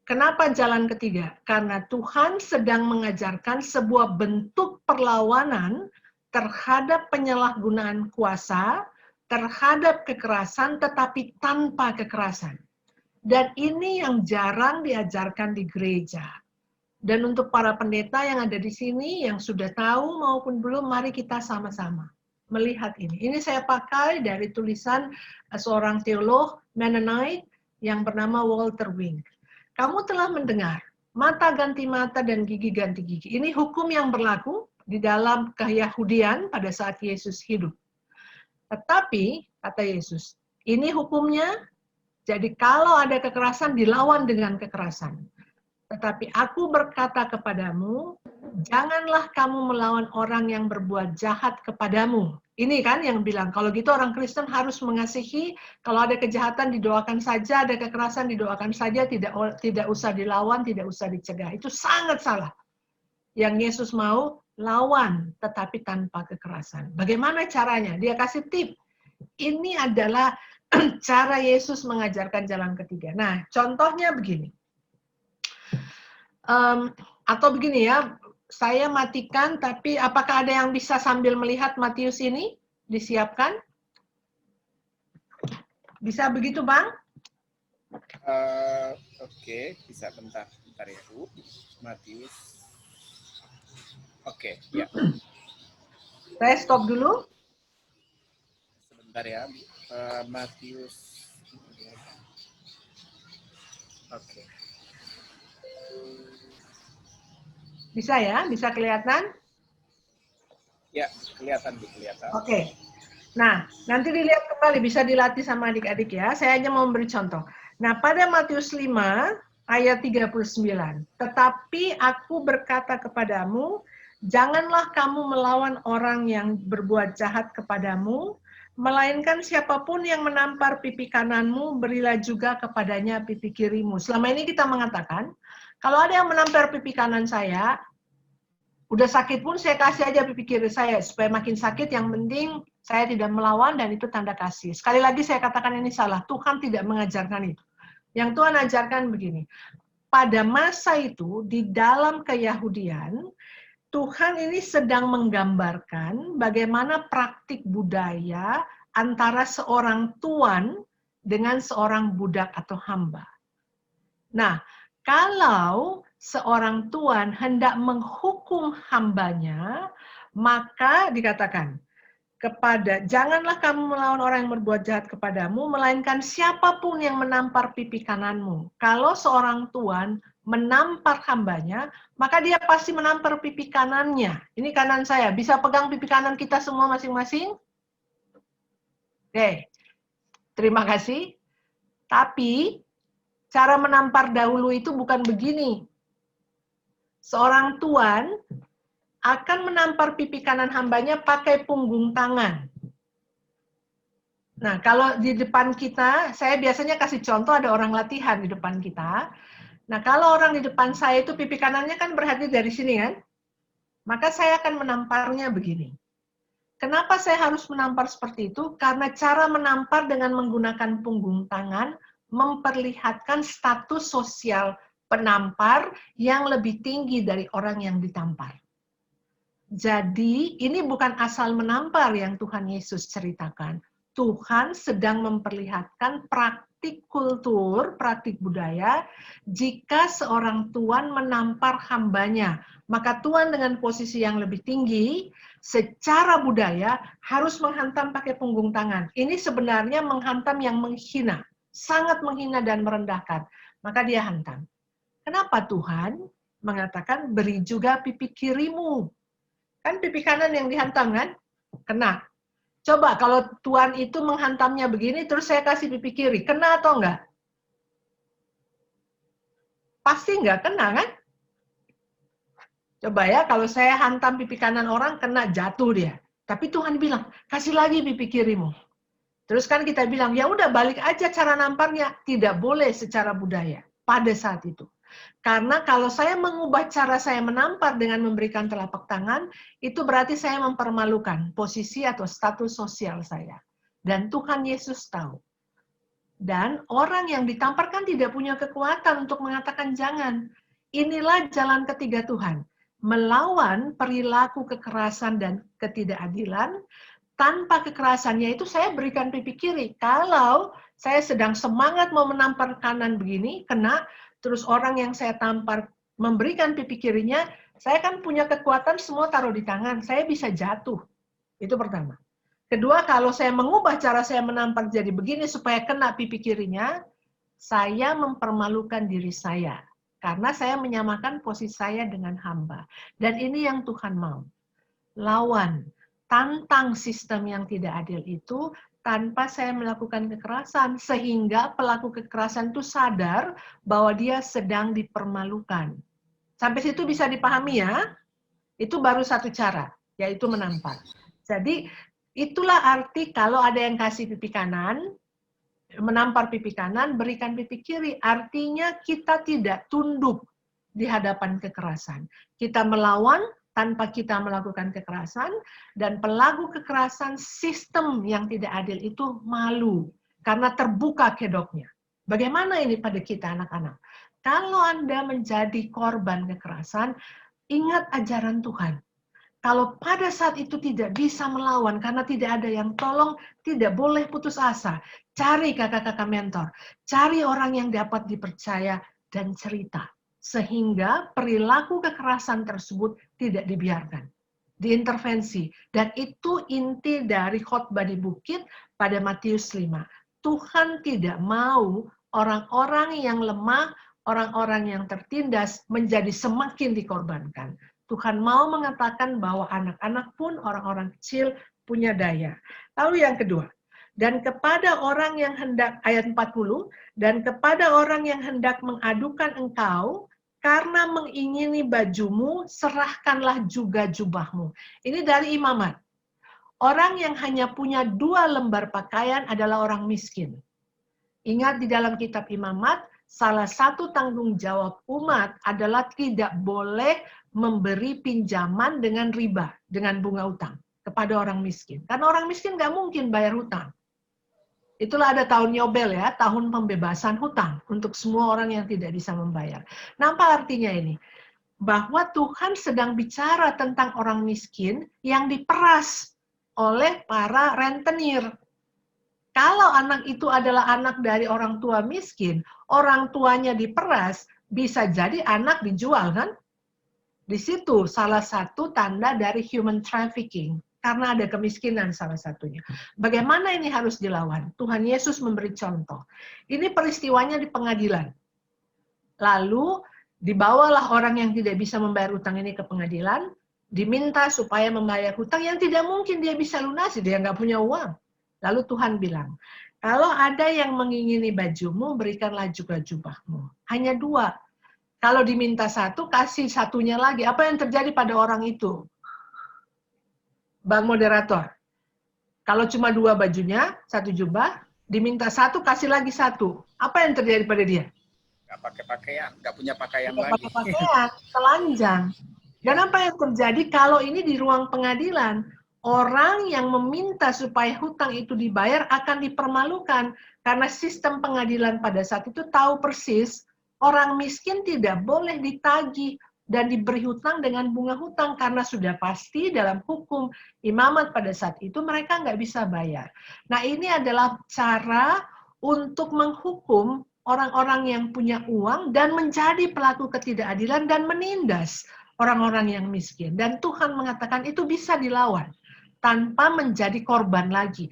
Kenapa jalan ketiga? Karena Tuhan sedang mengajarkan sebuah bentuk perlawanan terhadap penyalahgunaan kuasa, terhadap kekerasan, tetapi tanpa kekerasan. Dan ini yang jarang diajarkan di gereja. Dan untuk para pendeta yang ada di sini, yang sudah tahu maupun belum, mari kita sama-sama melihat ini. Ini saya pakai dari tulisan seorang teolog Mennonite yang bernama Walter Wink. Kamu telah mendengar, mata ganti mata dan gigi ganti gigi. Ini hukum yang berlaku di dalam keyahudian pada saat Yesus hidup. Tetapi, kata Yesus, ini hukumnya, jadi kalau ada kekerasan, dilawan dengan kekerasan. Tetapi aku berkata kepadamu, janganlah kamu melawan orang yang berbuat jahat kepadamu. Ini kan yang bilang, kalau gitu orang Kristen harus mengasihi, kalau ada kejahatan didoakan saja, ada kekerasan didoakan saja, tidak usah dilawan, tidak usah dicegah. Itu sangat salah. Yang Yesus mau, lawan, tetapi tanpa kekerasan. Bagaimana caranya? Dia kasih tip. Ini adalah cara Yesus mengajarkan jalan ketiga. Nah, contohnya begini. Atau begini ya, saya matikan, tapi apakah ada yang bisa sambil melihat Matius ini? Disiapkan? Bisa begitu, Bang? Oke, bisa bentar ya, Bu. Matius. Oke, ya. Saya stop dulu. Sebentar ya, Matius. Oke. Bisa ya? Bisa kelihatan? Ya, kelihatan. Oke. Nah, nanti dilihat kembali, bisa dilatih sama adik-adik ya. Saya hanya mau memberi contoh. Nah, pada Matius 5, ayat 39. Tetapi aku berkata kepadamu, janganlah kamu melawan orang yang berbuat jahat kepadamu, melainkan siapapun yang menampar pipi kananmu, berilah juga kepadanya pipi kirimu. Selama ini kita mengatakan, kalau ada yang menampar pipi kanan saya, udah sakit pun saya kasih aja pipi kiri saya, supaya makin sakit, yang penting saya tidak melawan dan itu tanda kasih. Sekali lagi saya katakan ini salah, Tuhan tidak mengajarkan itu. Yang Tuhan ajarkan begini, pada masa itu di dalam keyahudian, Tuhan ini sedang menggambarkan bagaimana praktik budaya antara seorang tuan dengan seorang budak atau hamba. Nah, kalau seorang tuan hendak menghukum hambanya, maka dikatakan, janganlah kamu melawan orang yang berbuat jahat kepadamu, melainkan siapapun yang menampar pipi kananmu. Kalau seorang tuan menampar hambanya, maka dia pasti menampar pipi kanannya. Ini kanan saya, bisa pegang pipi kanan kita semua masing-masing? Oke, terima kasih. Tapi, cara menampar dahulu itu bukan begini. Seorang tuan akan menampar pipi kanan hambanya pakai punggung tangan. Nah, kalau di depan kita, saya biasanya kasih contoh, ada orang latihan di depan kita. Nah, kalau orang di depan saya itu pipi kanannya kan berarti dari sini kan, maka saya akan menamparnya begini. Kenapa saya harus menampar seperti itu? Karena cara menampar dengan menggunakan punggung tangan memperlihatkan status sosial penampar yang lebih tinggi dari orang yang ditampar. Jadi, ini bukan asal menampar yang Tuhan Yesus ceritakan. Tuhan sedang memperlihatkan praktik kultur, praktik budaya, jika seorang tuan menampar hambanya, maka tuan dengan posisi yang lebih tinggi, secara budaya harus menghantam pakai punggung tangan. Ini sebenarnya menghantam yang menghina, sangat menghina dan merendahkan. Maka dia hantam. Kenapa Tuhan mengatakan, beri juga pipi kirimu? Kan pipi kanan yang dihantam kan? Kena. Coba kalau tuan itu menghantamnya begini, terus saya kasih pipi kiri, kena atau enggak? Pasti enggak kena kan? Coba ya, kalau saya hantam pipi kanan orang, kena, jatuh dia. Tapi Tuhan bilang, kasih lagi pipi kirimu. Terus kan kita bilang, ya udah balik aja cara namparnya. Tidak boleh secara budaya pada saat itu. Karena kalau saya mengubah cara saya menampar dengan memberikan telapak tangan, itu berarti saya mempermalukan posisi atau status sosial saya. Dan Tuhan Yesus tahu. Dan orang yang ditampar kan tidak punya kekuatan untuk mengatakan jangan. Inilah jalan ketiga Tuhan. Melawan perilaku kekerasan dan ketidakadilan, tanpa kekerasannya itu saya berikan pipi kiri. Kalau saya sedang semangat mau menampar kanan begini, kena, terus orang yang saya tampar memberikan pipi kirinya, saya kan punya kekuatan semua taruh di tangan, saya bisa jatuh. Itu pertama. Kedua, kalau saya mengubah cara saya menampar jadi begini supaya kena pipi kirinya, saya mempermalukan diri saya. Karena saya menyamakan posisi saya dengan hamba. Dan ini yang Tuhan mau. Lawan, tantang sistem yang tidak adil itu, tanpa saya melakukan kekerasan, sehingga pelaku kekerasan itu sadar bahwa dia sedang dipermalukan. Sampai situ bisa dipahami ya? Itu baru satu cara, yaitu menampar. Jadi, itulah arti kalau ada yang kasih pipi kanan, menampar pipi kanan, berikan pipi kiri. Artinya kita tidak tunduk di hadapan kekerasan. Kita melawan, tanpa kita melakukan kekerasan, dan pelaku kekerasan sistem yang tidak adil itu malu, karena terbuka kedoknya. Bagaimana ini pada kita anak-anak? Kalau Anda menjadi korban kekerasan, ingat ajaran Tuhan. Kalau pada saat itu tidak bisa melawan, karena tidak ada yang tolong, tidak boleh putus asa. Cari kakak-kakak mentor, cari orang yang dapat dipercaya, dan cerita. Sehingga perilaku kekerasan tersebut tidak dibiarkan, diintervensi. Dan itu inti dari khotbah di bukit pada Matius 5. Tuhan tidak mau orang-orang yang lemah, orang-orang yang tertindas menjadi semakin dikorbankan. Tuhan mau mengatakan bahwa anak-anak pun, orang-orang kecil punya daya. Lalu yang kedua, dan kepada orang yang hendak, ayat 40, dan kepada orang yang hendak mengadukan engkau, karena mengingini bajumu, serahkanlah juga jubahmu. Ini dari imamat. Orang yang hanya punya 2 lembar pakaian adalah orang miskin. Ingat di dalam kitab imamat, salah satu tanggung jawab umat adalah tidak boleh memberi pinjaman dengan riba, dengan bunga utang kepada orang miskin. Karena orang miskin nggak mungkin bayar hutang. Itulah ada tahun Yobel ya, tahun pembebasan hutang untuk semua orang yang tidak bisa membayar. Nah, apa artinya ini? Bahwa Tuhan sedang bicara tentang orang miskin yang diperas oleh para rentenir. Kalau anak itu adalah anak dari orang tua miskin, orang tuanya diperas, bisa jadi anak dijual kan? Di situ salah satu tanda dari human trafficking. karena ada kemiskinan salah satunya. Bagaimana ini harus dilawan? Tuhan Yesus memberi contoh. Ini peristiwanya di pengadilan. Lalu dibawalah orang yang tidak bisa membayar hutang ini ke pengadilan, diminta supaya membayar hutang yang tidak mungkin dia bisa lunasi, dia nggak punya uang. Lalu Tuhan bilang, kalau ada yang mengingini bajumu, berikanlah juga jubahmu. Hanya 2. Kalau diminta 1, kasih satunya lagi. Apa yang terjadi pada orang itu? Bang moderator, kalau cuma 2 bajunya, 1 jubah, diminta 1, kasih lagi 1. Apa yang terjadi pada dia? Nggak pakai pakaian, nggak punya pakaian Nggak lagi. pakai pakaian, telanjang. Dan apa yang terjadi kalau ini di ruang pengadilan? Orang yang meminta supaya hutang itu dibayar akan dipermalukan. Karena sistem pengadilan pada saat itu tahu persis, orang miskin tidak boleh ditagih dan diberi hutang dengan bunga hutang. Karena sudah pasti dalam hukum imamat pada saat itu mereka nggak bisa bayar. Nah ini adalah cara untuk menghukum orang-orang yang punya uang dan menjadi pelaku ketidakadilan dan menindas orang-orang yang miskin. Dan Tuhan mengatakan itu bisa dilawan tanpa menjadi korban lagi.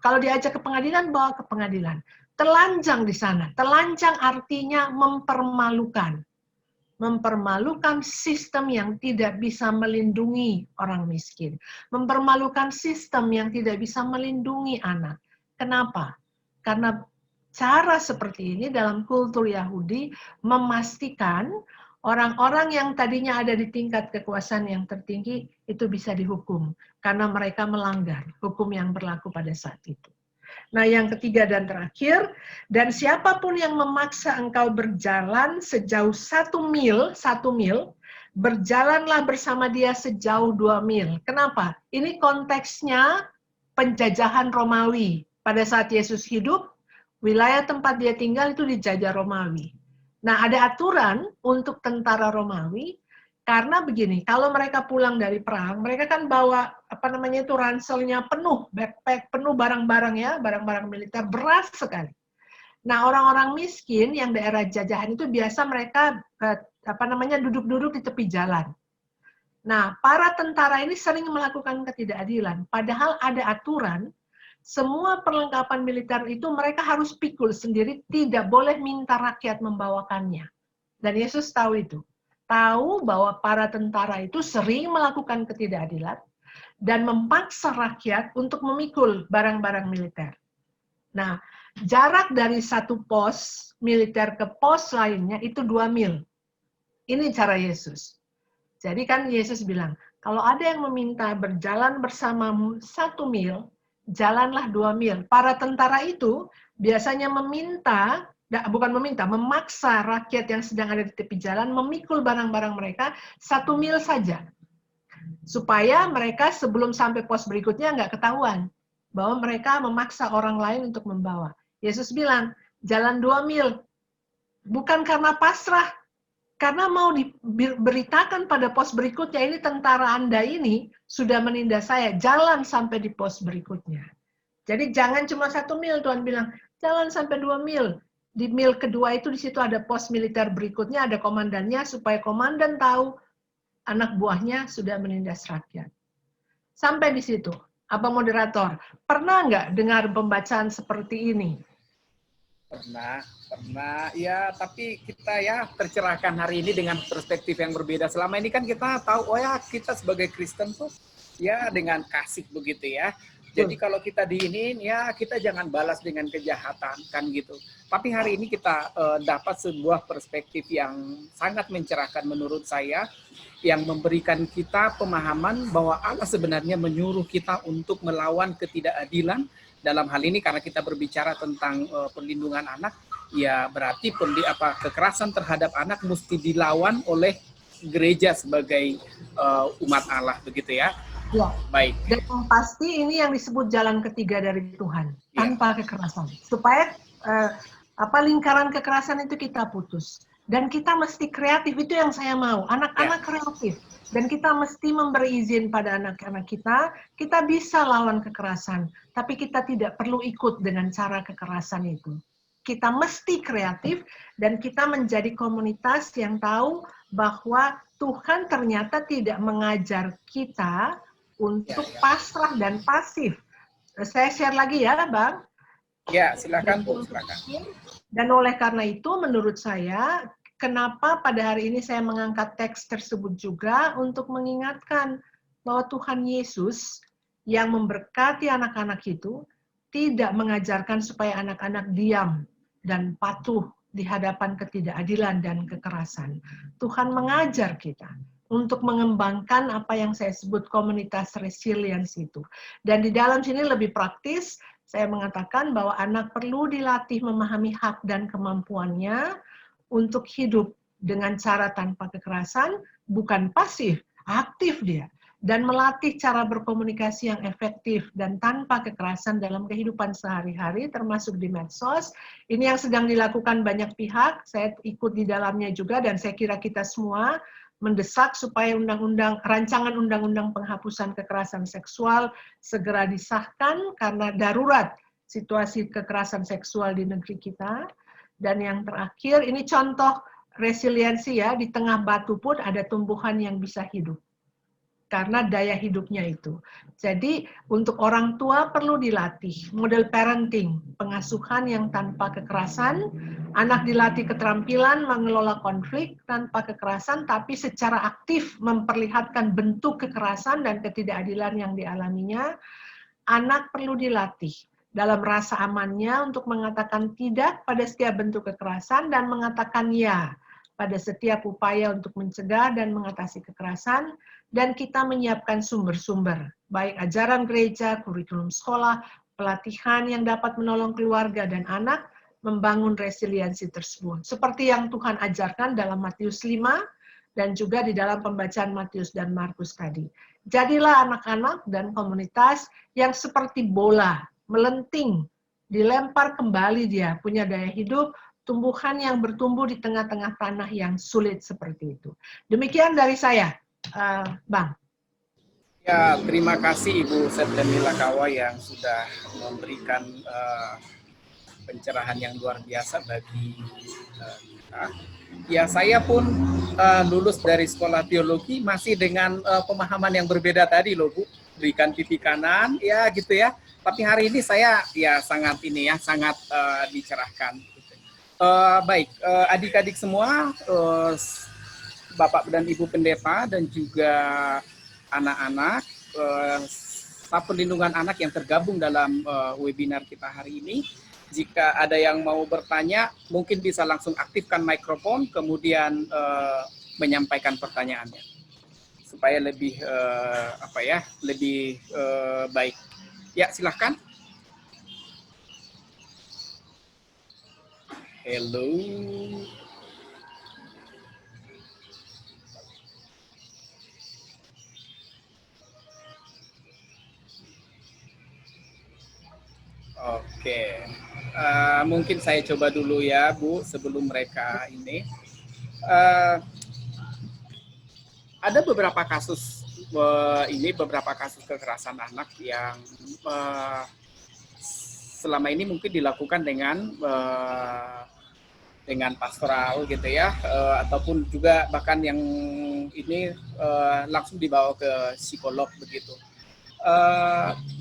Kalau diajak ke pengadilan, bawa ke pengadilan. Telanjang di sana. Telanjang artinya mempermalukan. Mempermalukan sistem yang tidak bisa melindungi orang miskin. Mempermalukan sistem yang tidak bisa melindungi anak. Kenapa? Karena cara seperti ini dalam kultur Yahudi memastikan orang-orang yang tadinya ada di tingkat kekuasaan yang tertinggi itu bisa dihukum karena mereka melanggar hukum yang berlaku pada saat itu. Nah, yang ketiga dan terakhir, dan siapapun yang memaksa engkau berjalan sejauh 1 mil, berjalanlah bersama dia sejauh 2 mil. Kenapa? Ini konteksnya penjajahan Romawi. Pada saat Yesus hidup, wilayah tempat dia tinggal itu dijajah Romawi. Nah, ada aturan untuk tentara Romawi, karena begini, kalau mereka pulang dari perang, mereka kan bawa, ranselnya penuh, backpack penuh barang-barang ya, barang-barang militer, berat sekali. Nah, orang-orang miskin yang daerah jajahan itu biasa mereka, duduk-duduk di tepi jalan. Nah, para tentara ini sering melakukan ketidakadilan, padahal ada aturan, semua perlengkapan militer itu mereka harus pikul sendiri, tidak boleh minta rakyat membawakannya. Dan Yesus tahu itu. Tahu bahwa para tentara itu sering melakukan ketidakadilan dan memaksa rakyat untuk memikul barang-barang militer. Nah, jarak dari satu pos militer ke pos lainnya itu 2 mil. Ini cara Yesus. Jadi kan Yesus bilang, kalau ada yang meminta berjalan bersamamu 1 mil, jalanlah 2 mil. Para tentara itu biasanya memaksa rakyat yang sedang ada di tepi jalan memikul barang-barang mereka 1 mil saja. Supaya mereka sebelum sampai pos berikutnya nggak ketahuan bahwa mereka memaksa orang lain untuk membawa. Yesus bilang, jalan 2 mil. Bukan karena pasrah, karena mau diberitakan pada pos berikutnya, ini tentara Anda ini sudah menindas saya, jalan sampai di pos berikutnya. Jadi jangan cuma 1 mil, Tuhan bilang, jalan sampai 2 mil. Di mil kedua itu di situ ada pos militer berikutnya, ada komandannya, supaya komandan tahu anak buahnya sudah menindas rakyat. Sampai di situ. Apa moderator, pernah nggak dengar pembacaan seperti ini? Pernah ya, tapi kita ya tercerahkan hari ini dengan perspektif yang berbeda. Selama ini kan kita tahu, oh ya kita sebagai Kristen tuh ya dengan kasih begitu ya. Jadi kalau kita diinin ya kita jangan balas dengan kejahatan kan gitu. Tapi hari ini kita dapat sebuah perspektif yang sangat mencerahkan menurut saya, yang memberikan kita pemahaman bahwa Allah sebenarnya menyuruh kita untuk melawan ketidakadilan. Dalam hal ini karena kita berbicara tentang perlindungan anak, ya berarti kekerasan terhadap anak mesti dilawan oleh gereja sebagai umat Allah begitu ya. Ya. Baik. Dan yang pasti ini yang disebut jalan ketiga dari Tuhan, tanpa kekerasan. Supaya lingkaran kekerasan itu kita putus. Dan kita mesti kreatif, itu yang saya mau. Anak-anak kreatif. Dan kita mesti memberi izin pada anak-anak kita bisa lawan kekerasan. Tapi kita tidak perlu ikut dengan cara kekerasan itu. Kita mesti kreatif dan kita menjadi komunitas yang tahu bahwa Tuhan ternyata tidak mengajar kita untuk pasrah dan pasif. Saya share lagi ya, Bang. Ya, silakan Bu, silakan. Dan oleh karena itu, menurut saya, kenapa pada hari ini saya mengangkat teks tersebut juga untuk mengingatkan bahwa Tuhan Yesus yang memberkati anak-anak itu tidak mengajarkan supaya anak-anak diam dan patuh di hadapan ketidakadilan dan kekerasan. Tuhan mengajar kita untuk mengembangkan apa yang saya sebut komunitas resilience itu. Dan di dalam sini lebih praktis, saya mengatakan bahwa anak perlu dilatih memahami hak dan kemampuannya untuk hidup dengan cara tanpa kekerasan, bukan pasif, aktif dia. Dan melatih cara berkomunikasi yang efektif dan tanpa kekerasan dalam kehidupan sehari-hari, termasuk di medsos. Ini yang sedang dilakukan banyak pihak, saya ikut di dalamnya juga, dan saya kira kita semua mendesak supaya rancangan undang-undang penghapusan kekerasan seksual segera disahkan karena darurat situasi kekerasan seksual di negeri kita. Dan yang terakhir, ini contoh resiliensi ya, di tengah batu pun ada tumbuhan yang bisa hidup. Karena daya hidupnya itu. Jadi untuk orang tua perlu dilatih model parenting, pengasuhan yang tanpa kekerasan, anak dilatih keterampilan mengelola konflik tanpa kekerasan, tapi secara aktif memperlihatkan bentuk kekerasan dan ketidakadilan yang dialaminya. Anak perlu dilatih dalam rasa amannya untuk mengatakan tidak pada setiap bentuk kekerasan dan mengatakan ya pada setiap upaya untuk mencegah dan mengatasi kekerasan. Dan kita menyiapkan sumber-sumber, baik ajaran gereja, kurikulum sekolah, pelatihan yang dapat menolong keluarga dan anak membangun resiliensi tersebut. Seperti yang Tuhan ajarkan dalam Matius 5 dan juga di dalam pembacaan Matius dan Markus tadi. Jadilah anak-anak dan komunitas yang seperti bola, melenting, dilempar kembali dia, punya daya hidup, tumbuhan yang bertumbuh di tengah-tengah tanah yang sulit seperti itu. Demikian dari saya. Bang. Ya, terima kasih Ibu Septemila Kawa yang sudah memberikan pencerahan yang luar biasa bagi kita. Ya, saya pun lulus dari sekolah teologi masih dengan pemahaman yang berbeda tadi loh Bu, berikan pipi kanan, ya gitu ya. Tapi hari ini saya ya sangat dicerahkan. Baik, adik-adik semua, Bapak dan Ibu Pendeta dan juga anak-anak, staf perlindungan anak yang tergabung dalam webinar kita hari ini. Jika ada yang mau bertanya, mungkin bisa langsung aktifkan mikrofon, kemudian menyampaikan pertanyaannya supaya lebih baik. Ya, silahkan. Hello. Oke, mungkin saya coba dulu ya Bu sebelum mereka ini. Ada beberapa kasus kekerasan anak yang selama ini mungkin dilakukan dengan pastoral gitu ya, ataupun juga bahkan yang ini langsung dibawa ke psikolog begitu.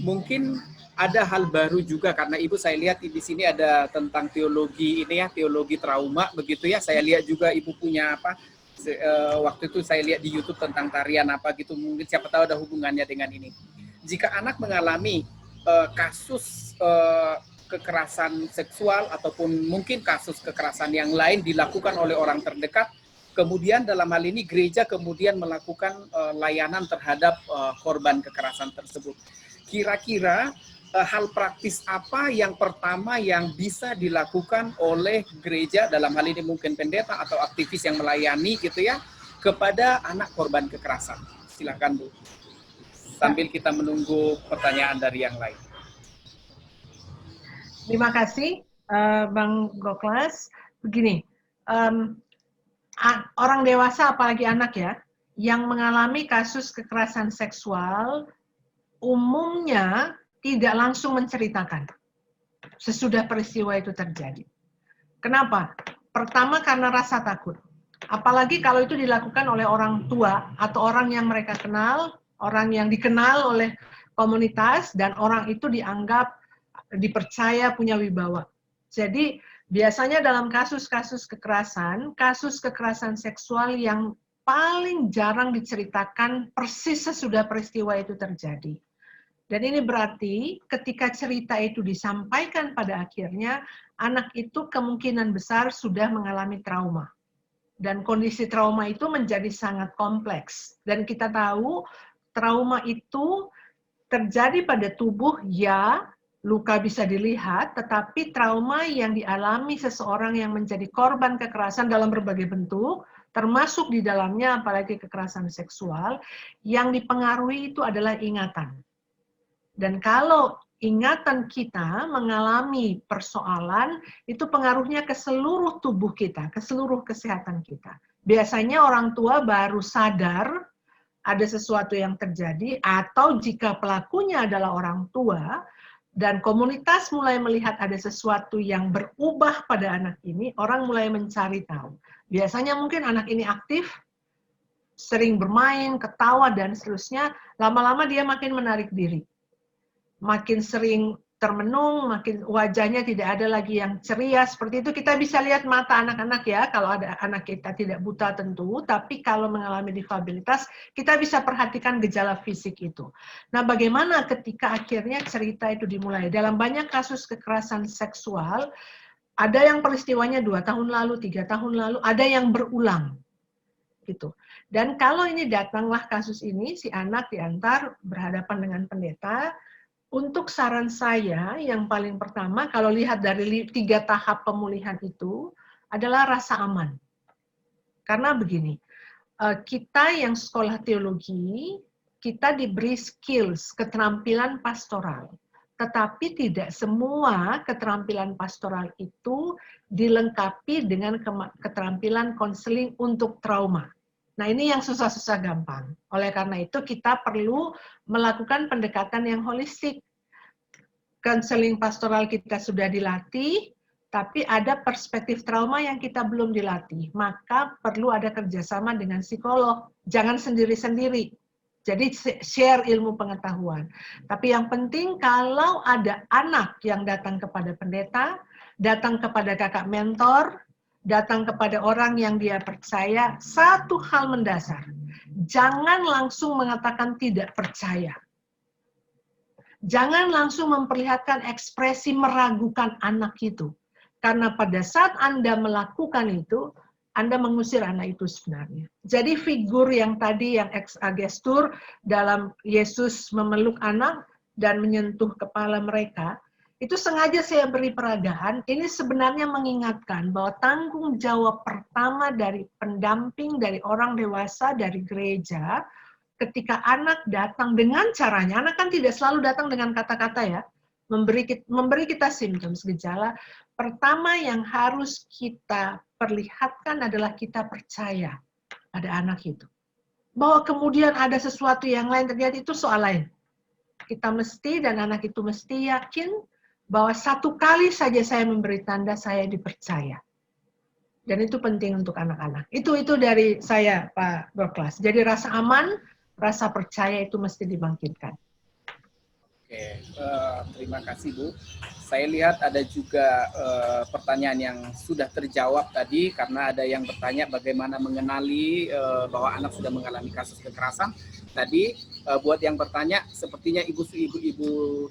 Mungkin ada hal baru juga karena Ibu saya lihat di sini ada tentang teologi ini ya, teologi trauma begitu ya. Saya lihat juga Ibu punya waktu itu saya lihat di YouTube tentang tarian apa gitu, mungkin siapa tahu ada hubungannya dengan ini. Jika anak mengalami kasus kekerasan seksual ataupun mungkin kasus kekerasan yang lain dilakukan oleh orang terdekat, kemudian dalam hal ini gereja kemudian melakukan layanan terhadap korban kekerasan tersebut. Kira-kira hal praktis apa yang pertama yang bisa dilakukan oleh gereja, dalam hal ini mungkin pendeta atau aktivis yang melayani gitu ya, kepada anak korban kekerasan? Silakan Bu, sambil kita menunggu pertanyaan dari yang lain. Terima kasih Bang Goklas. Begini, orang dewasa apalagi anak ya, yang mengalami kasus kekerasan seksual umumnya tidak langsung menceritakan sesudah peristiwa itu terjadi. Kenapa? Pertama karena rasa takut. Apalagi kalau itu dilakukan oleh orang tua atau orang yang mereka kenal, orang yang dikenal oleh komunitas, dan orang itu dianggap dipercaya punya wibawa. Jadi biasanya dalam kasus kekerasan seksual yang paling jarang diceritakan persis sesudah peristiwa itu terjadi. Dan ini berarti ketika cerita itu disampaikan pada akhirnya, anak itu kemungkinan besar sudah mengalami trauma. Dan kondisi trauma itu menjadi sangat kompleks. Dan kita tahu trauma itu terjadi pada tubuh, ya, luka bisa dilihat, tetapi trauma yang dialami seseorang yang menjadi korban kekerasan dalam berbagai bentuk, termasuk di dalamnya apalagi kekerasan seksual, yang dipengaruhi itu adalah ingatan. Dan kalau ingatan kita mengalami persoalan, itu pengaruhnya ke seluruh tubuh kita, ke seluruh kesehatan kita. Biasanya orang tua baru sadar ada sesuatu yang terjadi, atau jika pelakunya adalah orang tua, dan komunitas mulai melihat ada sesuatu yang berubah pada anak ini, orang mulai mencari tahu. Biasanya mungkin anak ini aktif, sering bermain, ketawa, dan seterusnya, lama-lama dia makin menarik diri. Makin sering termenung, makin wajahnya tidak ada lagi yang ceria, seperti itu. Kita bisa lihat mata anak-anak ya, kalau ada anak kita tidak buta tentu, tapi kalau mengalami difabilitas, kita bisa perhatikan gejala fisik itu. Nah, bagaimana ketika akhirnya cerita itu dimulai? Dalam banyak kasus kekerasan seksual, ada yang peristiwanya 2 tahun lalu, 3 tahun lalu, ada yang berulang. Gitu. Dan kalau ini datanglah kasus ini, si anak diantar berhadapan dengan pendeta. Untuk saran saya, yang paling pertama, kalau lihat dari 3 tahap pemulihan itu, adalah rasa aman. Karena begini, kita yang sekolah teologi, kita diberi skills, keterampilan pastoral. Tetapi tidak semua keterampilan pastoral itu dilengkapi dengan keterampilan konseling untuk trauma. Nah, ini yang susah-susah gampang. Oleh karena itu, kita perlu melakukan pendekatan yang holistik. Konseling pastoral kita sudah dilatih, tapi ada perspektif trauma yang kita belum dilatih. Maka perlu ada kerjasama dengan psikolog. Jangan sendiri-sendiri. Jadi share ilmu pengetahuan. Tapi yang penting kalau ada anak yang datang kepada pendeta, datang kepada kakak mentor, datang kepada orang yang dia percaya, satu hal mendasar. Jangan langsung mengatakan tidak percaya. Jangan langsung memperlihatkan ekspresi meragukan anak itu. Karena pada saat Anda melakukan itu, Anda mengusir anak itu sebenarnya. Jadi figur yang tadi, yang gestur dalam Yesus memeluk anak dan menyentuh kepala mereka, itu sengaja saya beri peragaan, ini sebenarnya mengingatkan bahwa tanggung jawab pertama dari pendamping, dari orang dewasa, dari gereja, ketika anak datang dengan caranya, anak kan tidak selalu datang dengan kata-kata ya, memberi kita simptom, gejala. Pertama yang harus kita perlihatkan adalah kita percaya pada anak itu. Bahwa kemudian ada sesuatu yang lain terjadi, itu soal lain. Kita mesti, dan anak itu mesti yakin bahwa satu kali saja saya memberi tanda, saya dipercaya. Dan itu penting untuk anak-anak. Itu dari saya, Pak Doklas. Jadi rasa aman, rasa percaya itu mesti dibangkitkan. Oke, terima kasih Bu. Saya lihat ada juga pertanyaan yang sudah terjawab tadi, karena ada yang bertanya bagaimana mengenali bahwa anak sudah mengalami kasus kekerasan. Tadi buat yang bertanya, sepertinya Ibu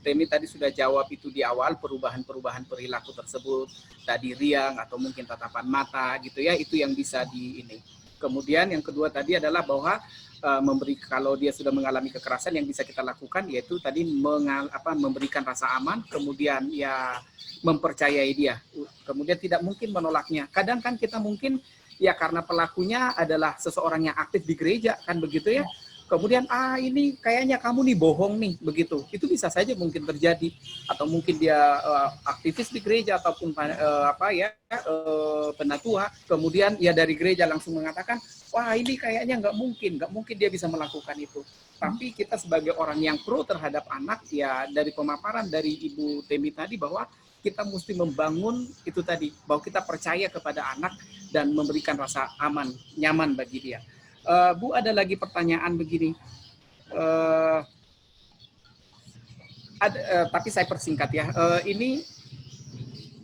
Temi tadi sudah jawab itu di awal, perubahan-perubahan perilaku tersebut, tadi riang atau mungkin tatapan mata gitu ya, itu yang bisa di ini. Kemudian yang kedua tadi adalah bahwa kalau dia sudah mengalami kekerasan, yang bisa kita lakukan yaitu tadi memberikan rasa aman, kemudian ya mempercayai dia, kemudian tidak mungkin menolaknya. Kadang kan kita mungkin ya karena pelakunya adalah seseorang yang aktif di gereja kan begitu ya, kemudian ini kayaknya kamu nih bohong nih begitu, itu bisa saja mungkin terjadi, atau mungkin dia aktivis di gereja ataupun penatua, kemudian ya dari gereja langsung mengatakan wah ini kayaknya nggak mungkin dia bisa melakukan itu. Tapi kita sebagai orang yang pro terhadap anak, ya dari pemaparan dari Ibu Temi tadi bahwa kita mesti membangun itu tadi, bahwa kita percaya kepada anak dan memberikan rasa aman, nyaman bagi dia. Bu, ada lagi pertanyaan begini. eh, tapi saya persingkat ya. Ini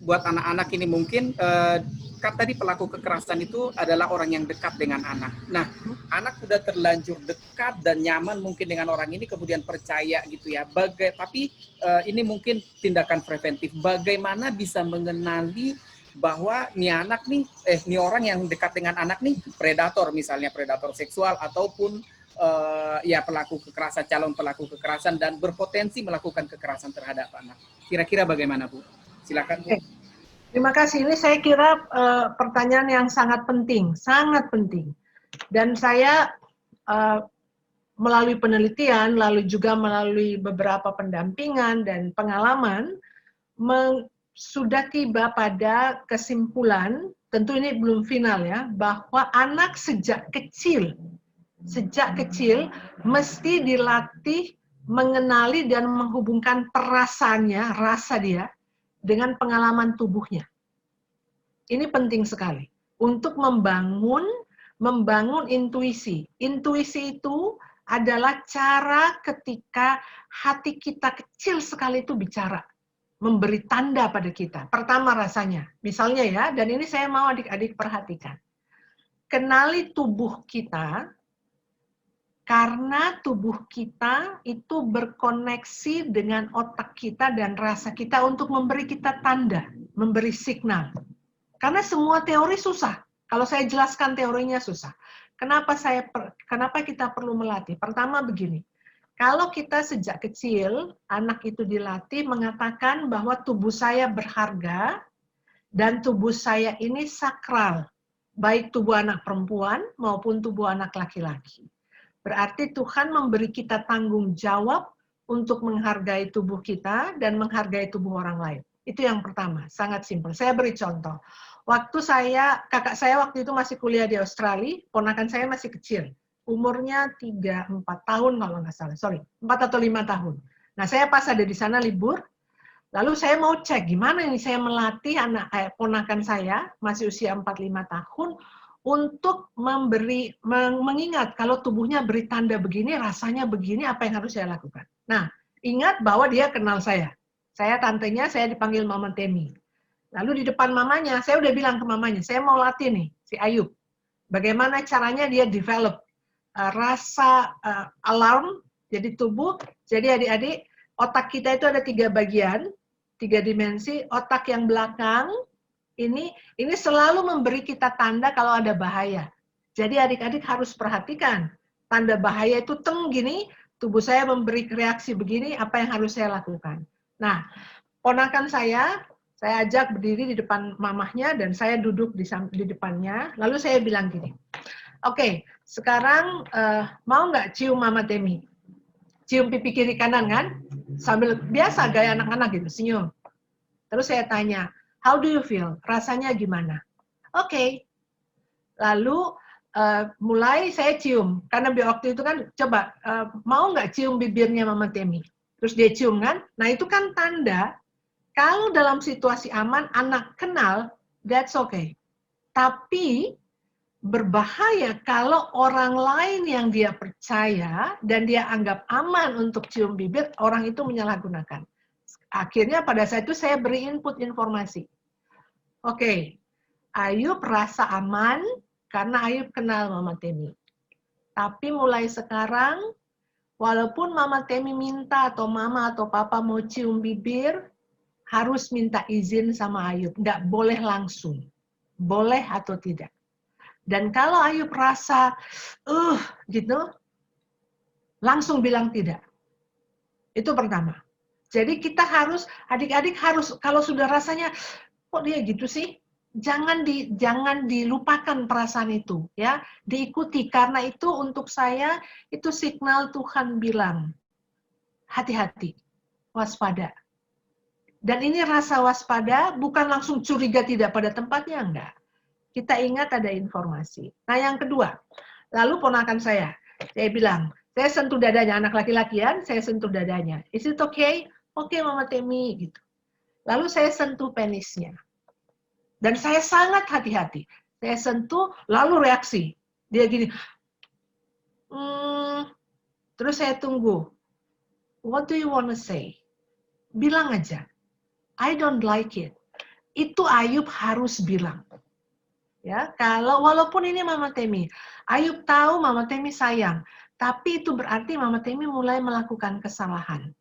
buat anak-anak ini mungkin kan tadi pelaku kekerasan itu adalah orang yang dekat dengan anak. Nah, anak sudah terlanjur dekat dan nyaman mungkin dengan orang ini, kemudian percaya gitu ya. Tapi ini mungkin tindakan preventif. Bagaimana bisa mengenali bahwa nih orang yang dekat dengan anak nih predator, misalnya predator seksual ataupun ya pelaku kekerasan, calon pelaku kekerasan dan berpotensi melakukan kekerasan terhadap anak. Kira-kira bagaimana, Bu? Silakan, Bu. Terima kasih. Ini saya kira pertanyaan yang sangat penting. Dan saya melalui penelitian, lalu juga melalui beberapa pendampingan dan pengalaman, sudah tiba pada kesimpulan, tentu ini belum final ya, bahwa anak sejak kecil mesti dilatih mengenali dan menghubungkan perasaannya, rasa dia, dengan pengalaman tubuhnya. Ini penting sekali untuk membangun intuisi. Intuisi itu adalah cara ketika hati kita kecil sekali itu bicara, memberi tanda pada kita. Pertama rasanya, misalnya ya, dan ini saya mau adik-adik perhatikan. Kenali tubuh kita, karena tubuh kita itu berkoneksi dengan otak kita dan rasa kita untuk memberi kita tanda, memberi signal. Karena semua teori susah. Kalau saya jelaskan teorinya susah. Kenapa kita perlu melatih? Pertama begini, kalau kita sejak kecil, anak itu dilatih mengatakan bahwa tubuh saya berharga dan tubuh saya ini sakral, baik tubuh anak perempuan maupun tubuh anak laki-laki. Berarti Tuhan memberi kita tanggung jawab untuk menghargai tubuh kita dan menghargai tubuh orang lain. Itu yang pertama, sangat simpel. Saya beri contoh. Kakak saya waktu itu masih kuliah di Australia, ponakan saya masih kecil. Umurnya 3-4 tahun kalau nggak salah. 4 atau 5 tahun. Nah, saya pas ada di sana libur, lalu saya mau cek gimana ini saya melatih ponakan saya, masih usia 4-5 tahun, untuk mengingat kalau tubuhnya beri tanda begini, rasanya begini, apa yang harus saya lakukan. Nah, ingat bahwa dia kenal saya. Saya tantenya, saya dipanggil Mama Temi. Lalu di depan mamanya, saya udah bilang ke mamanya, saya mau latih nih, si Ayub. Bagaimana caranya dia develop rasa alarm, jadi tubuh, jadi adik-adik, otak kita itu ada 3 bagian, 3 dimensi, otak yang belakang, ini selalu memberi kita tanda kalau ada bahaya. Jadi adik-adik harus perhatikan, tanda bahaya itu gini, tubuh saya memberi reaksi begini, apa yang harus saya lakukan. Nah, ponakan saya ajak berdiri di depan mamahnya dan saya duduk di depannya, lalu saya bilang gini, oke, sekarang mau nggak cium Mama Temi? Cium pipi kiri kanan kan? Sambil biasa gaya anak-anak gitu, senyum. Terus saya tanya, how do you feel? Rasanya gimana? Oke. Lalu mulai saya cium. Karena waktu itu kan, coba, mau nggak cium bibirnya Mama Temi? Terus dia cium kan? Nah itu kan tanda, kalau dalam situasi aman, anak kenal, that's okay. Tapi, berbahaya kalau orang lain yang dia percaya, dan dia anggap aman untuk cium bibir, orang itu menyalahgunakan. Akhirnya pada saat itu saya beri input informasi. Oke, Ayub rasa aman karena Ayub kenal Mama Temi. Tapi mulai sekarang, walaupun Mama Temi minta atau Mama atau Papa mau cium bibir, harus minta izin sama Ayub. Nggak boleh langsung. Boleh atau tidak. Dan kalau Ayub rasa, gitu, langsung bilang tidak. Itu pertama. Jadi kita harus, adik-adik harus, kalau sudah rasanya, kok dia gitu sih? Jangan dilupakan perasaan itu, ya. Diikuti, karena itu untuk saya, itu signal Tuhan bilang, hati-hati, waspada. Dan ini rasa waspada, bukan langsung curiga tidak pada tempatnya, enggak. Kita ingat ada informasi. Nah yang kedua, lalu ponakan saya bilang, saya sentuh dadanya, anak laki-laki ya, saya sentuh dadanya. Is it okay? Oke, Mama Temi, gitu. Lalu saya sentuh penisnya. Dan saya sangat hati-hati. Saya sentuh, lalu reaksi. Dia gini, Terus saya tunggu. What do you want to say? Bilang aja. I don't like it. Itu Ayub harus bilang. Ya, kalau walaupun ini Mama Temi, Ayub tahu Mama Temi sayang, tapi itu berarti Mama Temi mulai melakukan kesalahan.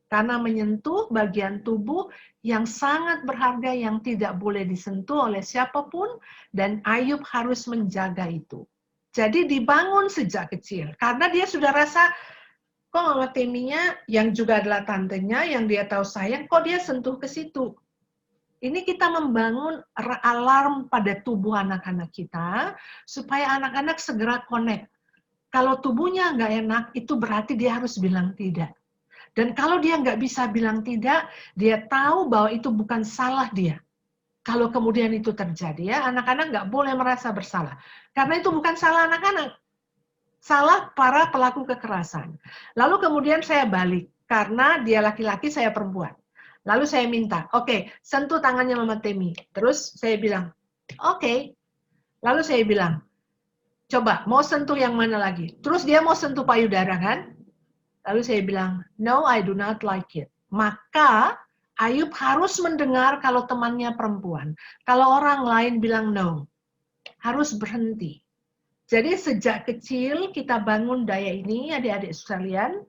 Karena menyentuh bagian tubuh yang sangat berharga yang tidak boleh disentuh oleh siapapun, dan Ayub harus menjaga itu. Jadi dibangun sejak kecil, karena dia sudah rasa, kok Mama Teminya yang juga adalah tantenya, yang dia tahu sayang, kok dia sentuh ke situ. Ini kita membangun alarm pada tubuh anak-anak kita, supaya anak-anak segera connect. Kalau tubuhnya nggak enak, itu berarti dia harus bilang tidak. Dan kalau dia nggak bisa bilang tidak, dia tahu bahwa itu bukan salah dia. Kalau kemudian itu terjadi, ya, anak-anak nggak boleh merasa bersalah. Karena itu bukan salah anak-anak. Salah para pelaku kekerasan. Lalu kemudian saya balik, karena dia laki-laki, saya perempuan. Lalu saya minta, oke, sentuh tangannya Mama Temi. Terus saya bilang, oke. Lalu saya bilang, coba, mau sentuh yang mana lagi? Terus dia mau sentuh payudara, kan? Lalu saya bilang, no, I do not like it. Maka Ayub harus mendengar kalau temannya perempuan. Kalau orang lain bilang no, harus berhenti. Jadi sejak kecil kita bangun daya ini, adik-adik sekalian.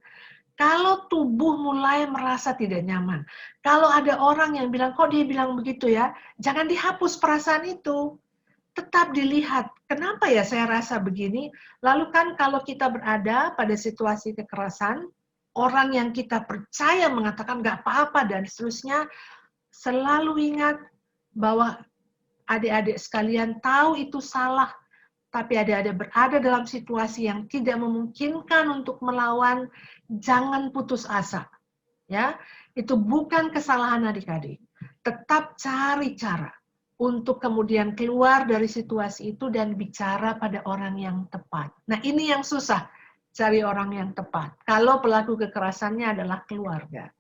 Kalau tubuh mulai merasa tidak nyaman, kalau ada orang yang bilang, kok dia bilang begitu ya, jangan dihapus perasaan itu. Tetap dilihat, kenapa ya saya rasa begini? Lalu kan kalau kita berada pada situasi kekerasan, orang yang kita percaya mengatakan nggak apa-apa dan seterusnya, selalu ingat bahwa adik-adik sekalian tahu itu salah, tapi adik-adik berada dalam situasi yang tidak memungkinkan untuk melawan, jangan putus asa. Ya, itu bukan kesalahan adik-adik. Tetap cari cara untuk kemudian keluar dari situasi itu dan bicara pada orang yang tepat. Nah, ini yang susah, cari orang yang tepat. Kalau pelaku kekerasannya adalah keluarga.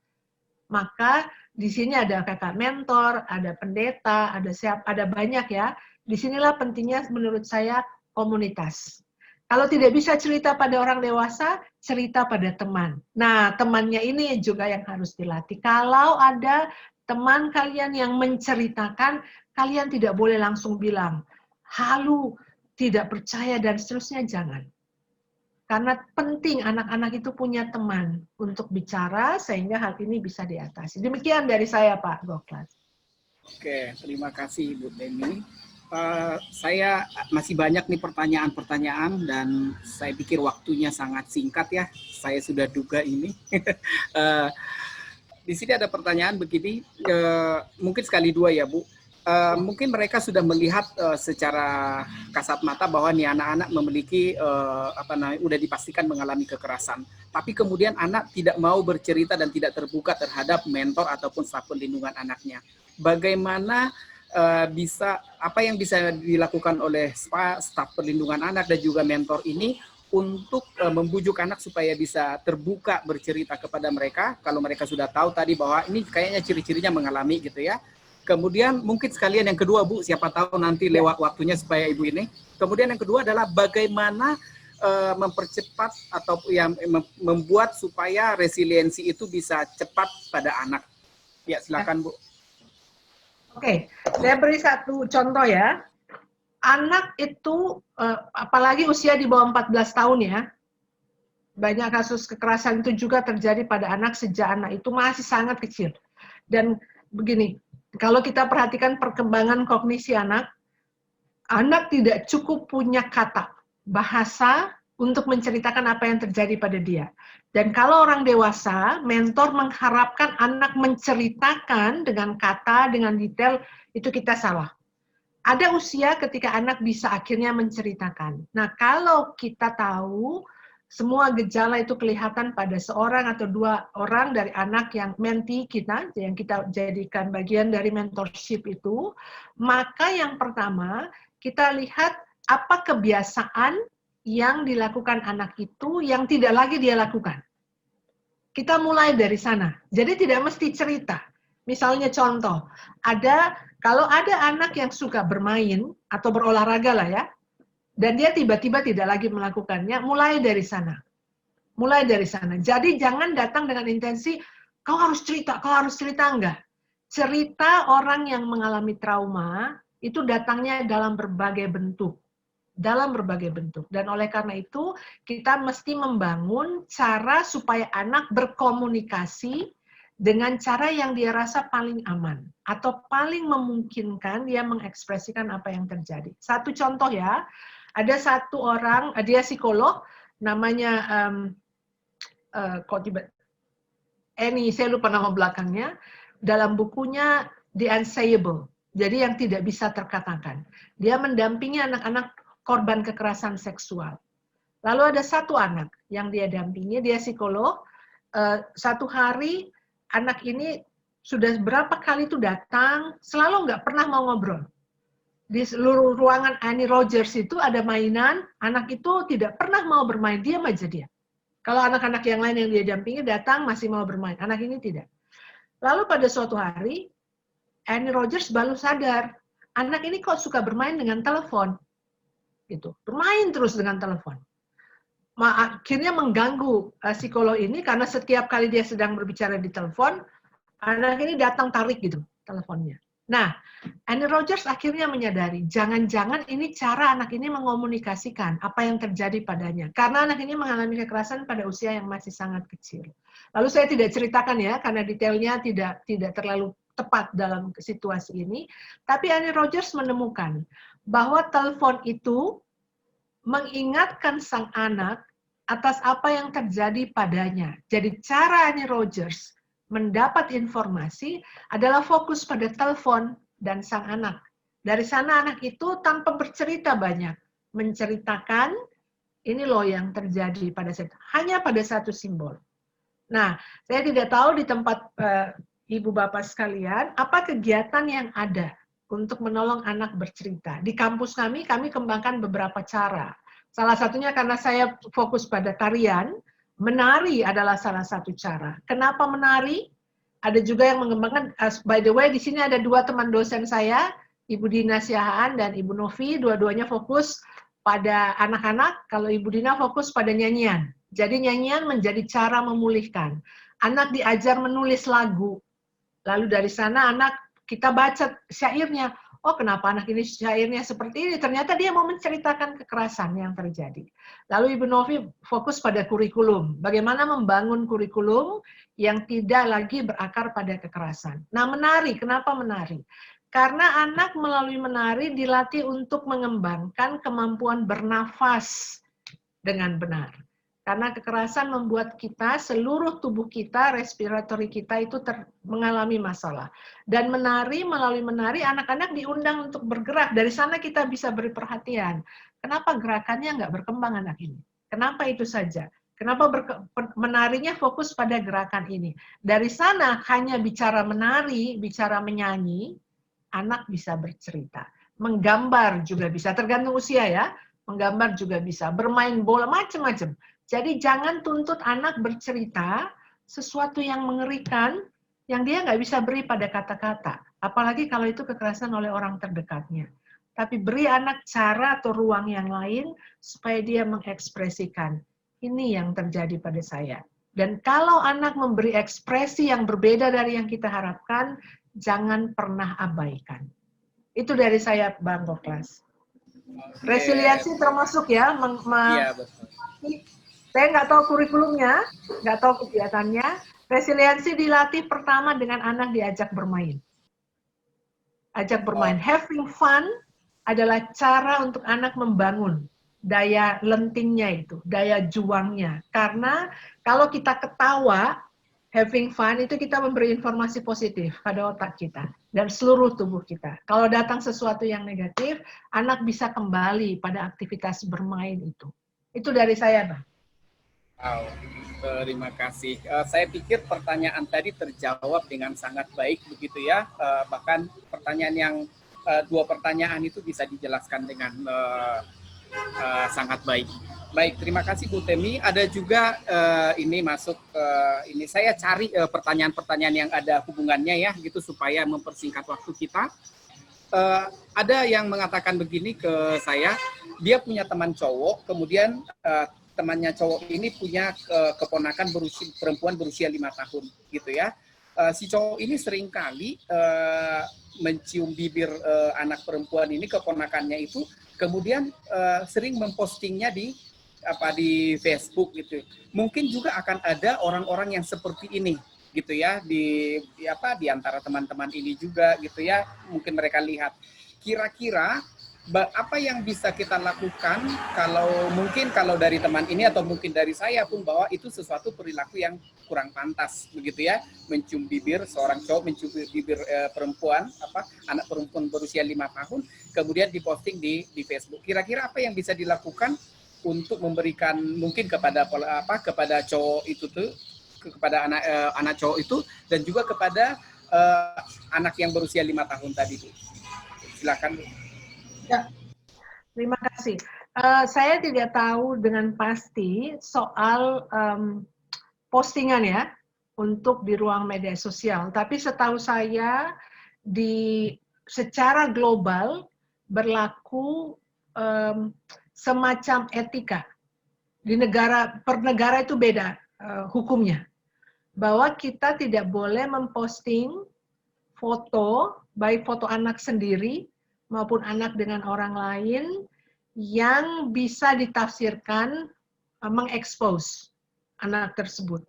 Maka di sini ada kakak mentor, ada pendeta, ada banyak ya. Disinilah pentingnya menurut saya komunitas. Kalau tidak bisa cerita pada orang dewasa, cerita pada teman. Nah, temannya ini juga yang harus dilatih. Kalau ada teman kalian yang menceritakan, kalian tidak boleh langsung bilang, halu, tidak percaya, dan seterusnya, jangan. Karena penting anak-anak itu punya teman untuk bicara, sehingga hal ini bisa diatasi. Demikian dari saya, Pak Goklas. Oke, terima kasih Bu Temi. Saya masih banyak nih pertanyaan-pertanyaan dan saya pikir waktunya sangat singkat ya. Saya sudah duga ini. Di sini ada pertanyaan begini, mungkin sekali dua ya Bu. Mungkin mereka sudah melihat secara kasat mata bahwa nih anak-anak memiliki udah dipastikan mengalami kekerasan. Tapi kemudian anak tidak mau bercerita dan tidak terbuka terhadap mentor ataupun staf perlindungan anaknya. Bagaimana apa yang bisa dilakukan oleh staf perlindungan anak dan juga mentor ini untuk membujuk anak supaya bisa terbuka bercerita kepada mereka kalau mereka sudah tahu tadi bahwa ini kayaknya ciri-cirinya mengalami gitu ya. Kemudian mungkin sekalian yang kedua Bu, siapa tahu nanti lewat waktunya supaya Ibu ini. Kemudian yang kedua adalah bagaimana mempercepat atau yang membuat supaya resiliensi itu bisa cepat pada anak. Ya, silakan Bu. Oke, saya beri satu contoh ya. Anak itu, apalagi usia di bawah 14 tahun ya, banyak kasus kekerasan itu juga terjadi pada anak sejak anak itu masih sangat kecil. Dan begini, kalau kita perhatikan perkembangan kognisi anak tidak cukup punya kata, bahasa untuk menceritakan apa yang terjadi pada dia. Dan kalau orang dewasa, mentor mengharapkan anak menceritakan dengan kata, dengan detail, itu kita salah. Ada usia ketika anak bisa akhirnya menceritakan. Nah, kalau kita tahu semua gejala itu kelihatan pada seorang atau dua orang dari anak yang menti kita, yang kita jadikan bagian dari mentorship itu, maka yang pertama kita lihat apa kebiasaan yang dilakukan anak itu yang tidak lagi dia lakukan. Kita mulai dari sana. Jadi tidak mesti cerita. Misalnya contoh, kalau ada anak yang suka bermain atau berolahraga lah ya, dan dia tiba-tiba tidak lagi melakukannya, mulai dari sana. Mulai dari sana. Jadi jangan datang dengan intensi, kau harus cerita, enggak. Cerita orang yang mengalami trauma itu datangnya dalam berbagai bentuk. Dan oleh karena itu, kita mesti membangun cara supaya anak berkomunikasi dengan cara yang dia rasa paling aman atau paling memungkinkan dia mengekspresikan apa yang terjadi. Satu contoh ya, ada satu orang, dia psikolog, namanya saya lupa nama belakangnya, dalam bukunya The Unsayable, jadi yang tidak bisa terkatakan. Dia mendampingi anak-anak korban kekerasan seksual. Lalu ada satu anak yang dia dampingi, dia psikolog, satu hari anak ini sudah berapa kali itu datang, selalu nggak pernah mau ngobrol. Di seluruh ruangan Annie Rogers itu ada mainan, anak itu tidak pernah mau bermain, diam aja dia. Kalau anak-anak yang lain yang dia dampingi datang masih mau bermain, anak ini tidak. Lalu pada suatu hari, Annie Rogers baru sadar, anak ini kok suka bermain dengan telepon. Gitu. Bermain terus dengan telepon. Akhirnya mengganggu psikolog ini karena setiap kali dia sedang berbicara di telepon, anak ini datang tarik gitu teleponnya. Nah, Annie Rogers akhirnya menyadari, jangan-jangan ini cara anak ini mengomunikasikan apa yang terjadi padanya. Karena anak ini mengalami kekerasan pada usia yang masih sangat kecil. Lalu saya tidak ceritakan ya, karena detailnya tidak terlalu tepat dalam situasi ini. Tapi Annie Rogers menemukan bahwa telepon itu mengingatkan sang anak atas apa yang terjadi padanya. Jadi cara Annie Rogers mendapat informasi adalah fokus pada telepon dan sang anak. Dari sana anak itu tanpa bercerita banyak, menceritakan ini loh yang terjadi hanya pada satu simbol. Nah, saya tidak tahu di tempat ibu bapak sekalian, apa kegiatan yang ada untuk menolong anak bercerita. Di kampus kami kembangkan beberapa cara. Salah satunya karena saya fokus pada tarian, menari adalah salah satu cara. Kenapa menari? Ada juga yang mengembangkan, by the way, di sini ada dua teman dosen saya, Ibu Dina Siahaan dan Ibu Novi, dua-duanya fokus pada anak-anak, kalau Ibu Dina fokus pada nyanyian. Jadi nyanyian menjadi cara memulihkan. Anak diajar menulis lagu, lalu dari sana anak kita baca syairnya, oh kenapa anak ini syairnya seperti ini, ternyata dia mau menceritakan kekerasan yang terjadi. Lalu Ibu Novi fokus pada kurikulum, bagaimana membangun kurikulum yang tidak lagi berakar pada kekerasan. Nah menari, kenapa menari? Karena anak melalui menari dilatih untuk mengembangkan kemampuan bernafas dengan benar. Karena kekerasan membuat kita, seluruh tubuh kita, respiratory kita itu mengalami masalah. Dan melalui menari, anak-anak diundang untuk bergerak. Dari sana kita bisa beri perhatian. Kenapa gerakannya nggak berkembang anak ini? Kenapa itu saja? Kenapa menarinya fokus pada gerakan ini? Dari sana hanya bicara menari, bicara menyanyi, anak bisa bercerita. Menggambar juga bisa, tergantung usia ya. Menggambar juga bisa, bermain bola, macam-macam. Jadi jangan tuntut anak bercerita sesuatu yang mengerikan yang dia nggak bisa beri pada kata-kata. Apalagi kalau itu kekerasan oleh orang terdekatnya. Tapi beri anak cara atau ruang yang lain supaya dia mengekspresikan. Ini yang terjadi pada saya. Dan kalau anak memberi ekspresi yang berbeda dari yang kita harapkan, jangan pernah abaikan. Itu dari saya, Bang Goklas. Resiliensi termasuk ya, Iya, betul. Saya nggak tahu kurikulumnya, nggak tahu kegiatannya. Resiliensi dilatih pertama dengan anak diajak bermain. Ajak bermain. Having fun adalah cara untuk anak membangun daya lentingnya itu, daya juangnya. Karena kalau kita ketawa, having fun itu kita memberi informasi positif pada otak kita dan seluruh tubuh kita. Kalau datang sesuatu yang negatif, anak bisa kembali pada aktivitas bermain itu. Itu dari saya, Bang. Wow, terima kasih. Saya pikir pertanyaan tadi terjawab dengan sangat baik begitu ya. Bahkan dua pertanyaan itu bisa dijelaskan dengan sangat baik. Baik, terima kasih Bu Temi. Ada juga ini masuk ini saya cari pertanyaan-pertanyaan yang ada hubungannya ya, gitu supaya mempersingkat waktu kita. Ada yang mengatakan begini ke saya, dia punya teman cowok, kemudian temannya cowok ini punya keponakan perempuan berusia 5 tahun gitu ya. Si cowok ini seringkali mencium bibir anak perempuan ini, keponakannya itu, kemudian sering mempostingnya di Facebook gitu. Mungkin juga akan ada orang-orang yang seperti ini gitu ya di antara teman-teman ini juga gitu ya, mungkin mereka lihat. Kira-kira apa yang bisa kita lakukan kalau dari teman ini atau mungkin dari saya pun, bahwa itu sesuatu perilaku yang kurang pantas begitu ya, mencium bibir, seorang cowok mencium bibir perempuan, anak perempuan berusia 5 tahun, kemudian diposting di Facebook. Kira-kira apa yang bisa dilakukan untuk memberikan mungkin kepada cowok itu tuh, kepada anak cowok itu, dan juga kepada anak yang berusia 5 tahun tadi itu. Silakan. Ya, terima kasih. Saya tidak tahu dengan pasti soal postingan ya untuk di ruang media sosial, tapi setahu saya secara global berlaku semacam etika. Di per negara itu beda hukumnya. Bahwa kita tidak boleh memposting foto, baik foto anak sendiri maupun anak dengan orang lain yang bisa ditafsirkan mengekspos anak tersebut.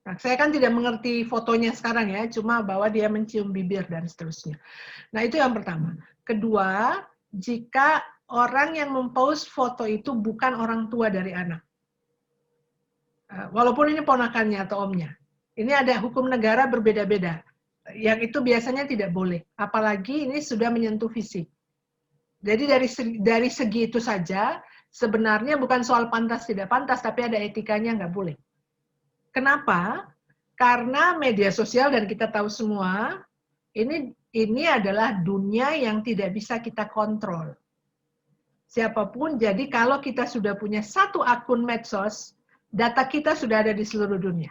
Nah, saya kan tidak mengerti fotonya sekarang ya, cuma bahwa dia mencium bibir dan seterusnya. Nah, itu yang pertama. Kedua, jika orang yang mempost foto itu bukan orang tua dari anak. Walaupun ini ponakannya atau omnya. Ini ada hukum negara berbeda-beda. Yang itu biasanya tidak boleh. Apalagi ini sudah menyentuh fisik. Jadi dari segi itu saja, sebenarnya bukan soal pantas tidak pantas, tapi ada etikanya, nggak boleh. Kenapa? Karena media sosial, dan kita tahu semua, ini adalah dunia yang tidak bisa kita kontrol. Siapapun, jadi kalau kita sudah punya satu akun medsos, data kita sudah ada di seluruh dunia.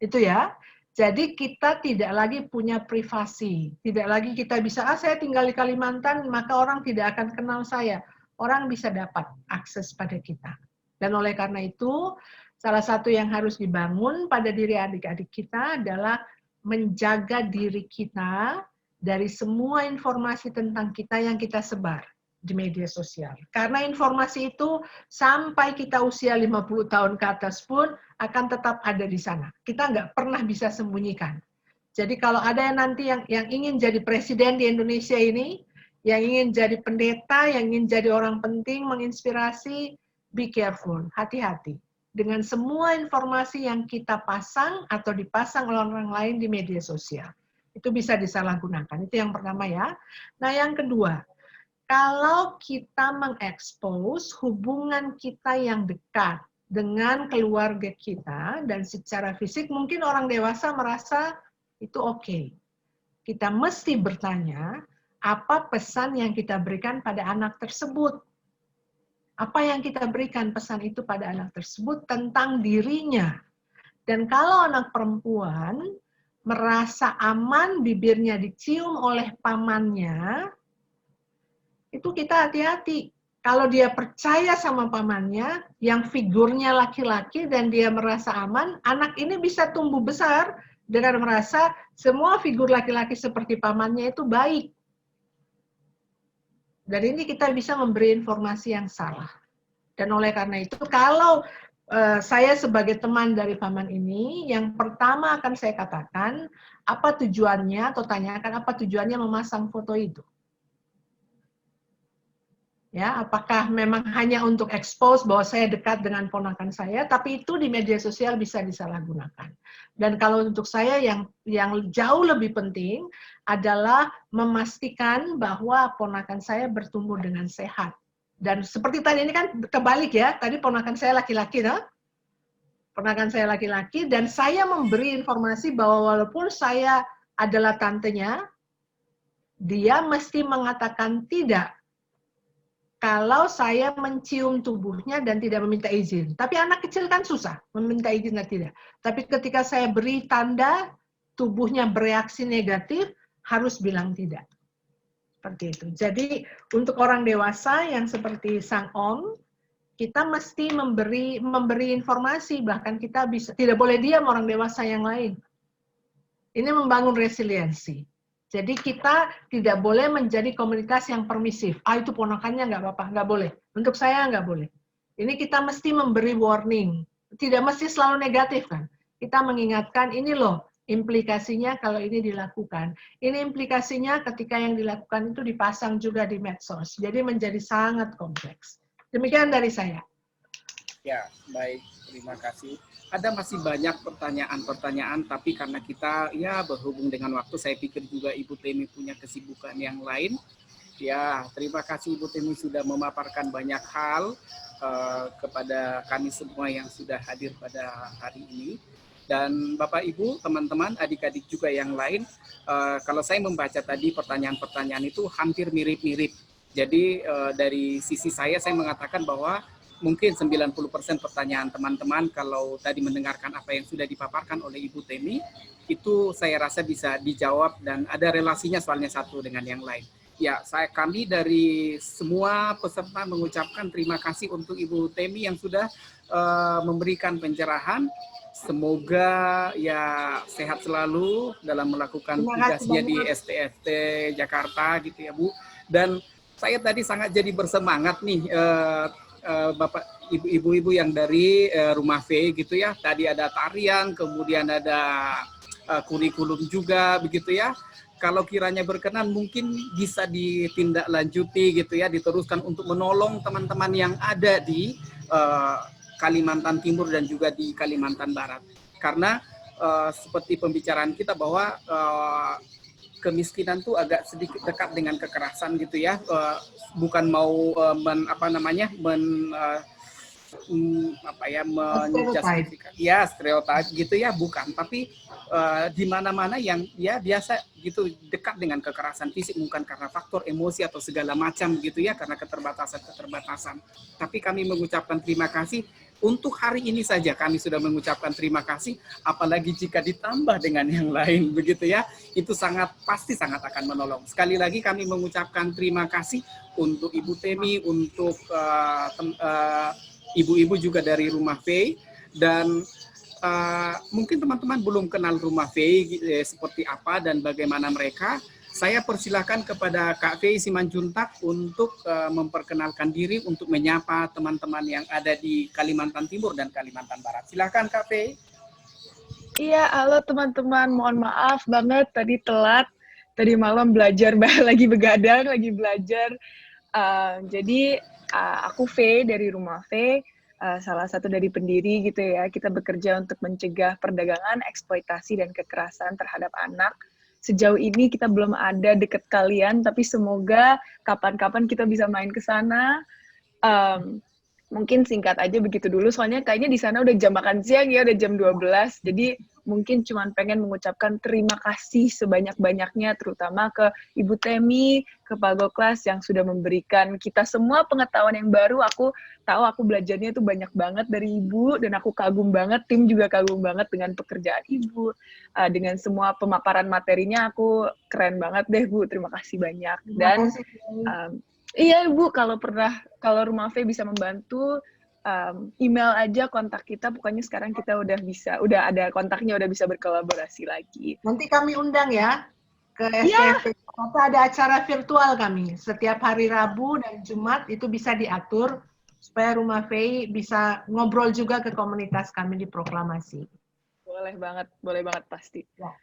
Itu ya. Jadi kita tidak lagi punya privasi. Tidak lagi kita bisa, saya tinggal di Kalimantan, maka orang tidak akan kenal saya. Orang bisa dapat akses pada kita. Dan oleh karena itu, salah satu yang harus dibangun pada diri adik-adik kita adalah menjaga diri kita dari semua informasi tentang kita yang kita sebar di media sosial. Karena informasi itu sampai kita usia 50 tahun ke atas pun akan tetap ada di sana. Kita nggak pernah bisa sembunyikan. Jadi kalau ada yang nanti yang ingin jadi presiden di Indonesia ini, yang ingin jadi pendeta, yang ingin jadi orang penting, menginspirasi, be careful, hati-hati. Dengan semua informasi yang kita pasang atau dipasang oleh orang lain di media sosial. Itu bisa disalahgunakan. Itu yang pertama ya. Nah yang kedua, kalau kita mengekspos hubungan kita yang dekat dengan keluarga kita dan secara fisik, mungkin orang dewasa merasa itu oke. Kita mesti bertanya, apa pesan yang kita berikan pada anak tersebut? Apa yang kita berikan pesan itu pada anak tersebut tentang dirinya? Dan kalau anak perempuan merasa aman, bibirnya dicium oleh pamannya, itu kita hati-hati. Kalau dia percaya sama pamannya, yang figurnya laki-laki dan dia merasa aman, anak ini bisa tumbuh besar dengan merasa semua figur laki-laki seperti pamannya itu baik. Dan ini kita bisa memberi informasi yang salah. Dan oleh karena itu, kalau saya sebagai teman dari paman ini, yang pertama akan saya katakan, apa tujuannya, atau tanyakan apa tujuannya memasang foto itu. Ya, apakah memang hanya untuk expose bahwa saya dekat dengan ponakan saya, tapi itu di media sosial bisa disalahgunakan. Dan kalau untuk saya yang jauh lebih penting adalah memastikan bahwa ponakan saya bertumbuh dengan sehat. Dan seperti tadi ini kan kebalik ya, tadi ponakan saya laki-laki, no? Ponakan saya laki-laki, dan saya memberi informasi bahwa walaupun saya adalah tantenya, dia mesti mengatakan tidak kalau saya mencium tubuhnya dan tidak meminta izin. Tapi anak kecil kan susah meminta izin atau tidak. Tapi ketika saya beri tanda tubuhnya bereaksi negatif, harus bilang tidak. Seperti itu. Jadi untuk orang dewasa yang seperti sang om, kita mesti memberi informasi, bahkan kita bisa tidak boleh diam orang dewasa yang lain. Ini membangun resiliensi. Jadi kita tidak boleh menjadi komunitas yang permisif. Itu ponakannya nggak apa-apa, nggak boleh. Untuk saya nggak boleh. Ini kita mesti memberi warning. Tidak mesti selalu negatif kan. Kita mengingatkan ini loh implikasinya kalau ini dilakukan. Ini implikasinya ketika yang dilakukan itu dipasang juga di medsos. Jadi menjadi sangat kompleks. Demikian dari saya. Ya, baik. Terima kasih. Ada masih banyak pertanyaan-pertanyaan, tapi karena kita ya berhubung dengan waktu, saya pikir juga Ibu Temi punya kesibukan yang lain. Ya, terima kasih Ibu Temi sudah memaparkan banyak hal kepada kami semua yang sudah hadir pada hari ini. Dan Bapak Ibu, teman-teman, adik-adik juga yang lain, kalau saya membaca tadi pertanyaan-pertanyaan itu hampir mirip-mirip. Jadi dari sisi saya mengatakan bahwa mungkin 90% pertanyaan teman-teman kalau tadi mendengarkan apa yang sudah dipaparkan oleh Ibu Temi, itu saya rasa bisa dijawab dan ada relasinya soalnya satu dengan yang lain. Ya, kami dari semua peserta mengucapkan terima kasih untuk Ibu Temi yang sudah memberikan pencerahan. Semoga ya sehat selalu dalam melakukan tugasnya di STFT Jakarta gitu ya Bu. Dan saya tadi sangat jadi bersemangat nih Bapak ibu-ibu yang dari Rumah V gitu ya. Tadi ada tarian, kemudian ada kurikulum juga begitu ya. Kalau kiranya berkenan mungkin bisa ditindaklanjuti gitu ya, diteruskan untuk menolong teman-teman yang ada di Kalimantan Timur dan juga di Kalimantan Barat. Karena seperti pembicaraan kita bahwa kemiskinan tuh agak sedikit dekat dengan kekerasan gitu ya, bukan mau menjustifikasi ya stereotip gitu ya, bukan, tapi di mana-mana yang ya biasa gitu dekat dengan kekerasan fisik, bukan karena faktor emosi atau segala macam gitu ya, karena keterbatasan. Tapi kami mengucapkan terima kasih. Untuk hari ini saja kami sudah mengucapkan terima kasih, apalagi jika ditambah dengan yang lain begitu ya, itu pasti sangat akan menolong. Sekali lagi kami mengucapkan terima kasih untuk Ibu Temi, untuk ibu-ibu juga dari Rumah V, dan mungkin teman-teman belum kenal Rumah V seperti apa dan bagaimana mereka. Saya persilahkan kepada Kak Fei Simanjuntak untuk memperkenalkan diri, untuk menyapa teman-teman yang ada di Kalimantan Timur dan Kalimantan Barat. Silakan Kak Fei. Iya, halo teman-teman. Mohon maaf banget tadi telat. Tadi malam belajar, lagi begadang, lagi belajar. Jadi aku Fei dari Rumah V, salah satu dari pendiri gitu ya. Kita bekerja untuk mencegah perdagangan, eksploitasi, dan kekerasan terhadap anak. Sejauh ini kita belum ada deket kalian, tapi semoga kapan-kapan kita bisa main ke sana. Mungkin singkat aja begitu dulu, soalnya kayaknya di sana udah jam makan siang ya, udah jam 12. Jadi mungkin cuma pengen mengucapkan terima kasih sebanyak-banyaknya, terutama ke Ibu Temi, ke Pak Goklas yang sudah memberikan kita semua pengetahuan yang baru. Aku tahu aku belajarnya itu banyak banget dari Ibu, dan aku kagum banget, tim juga kagum banget dengan pekerjaan Ibu. Dengan semua pemaparan materinya, aku keren banget deh Bu, terima kasih banyak. Dan iya Bu, kalau Rumah V bisa membantu, email aja kontak kita, pokoknya sekarang kita udah ada kontaknya, udah bisa berkolaborasi lagi. Nanti kami undang ya ke STFT. Ada acara virtual kami setiap hari Rabu dan Jumat, itu bisa diatur supaya Rumah V bisa ngobrol juga ke komunitas kami di Proklamasi. Boleh banget pasti. Ya.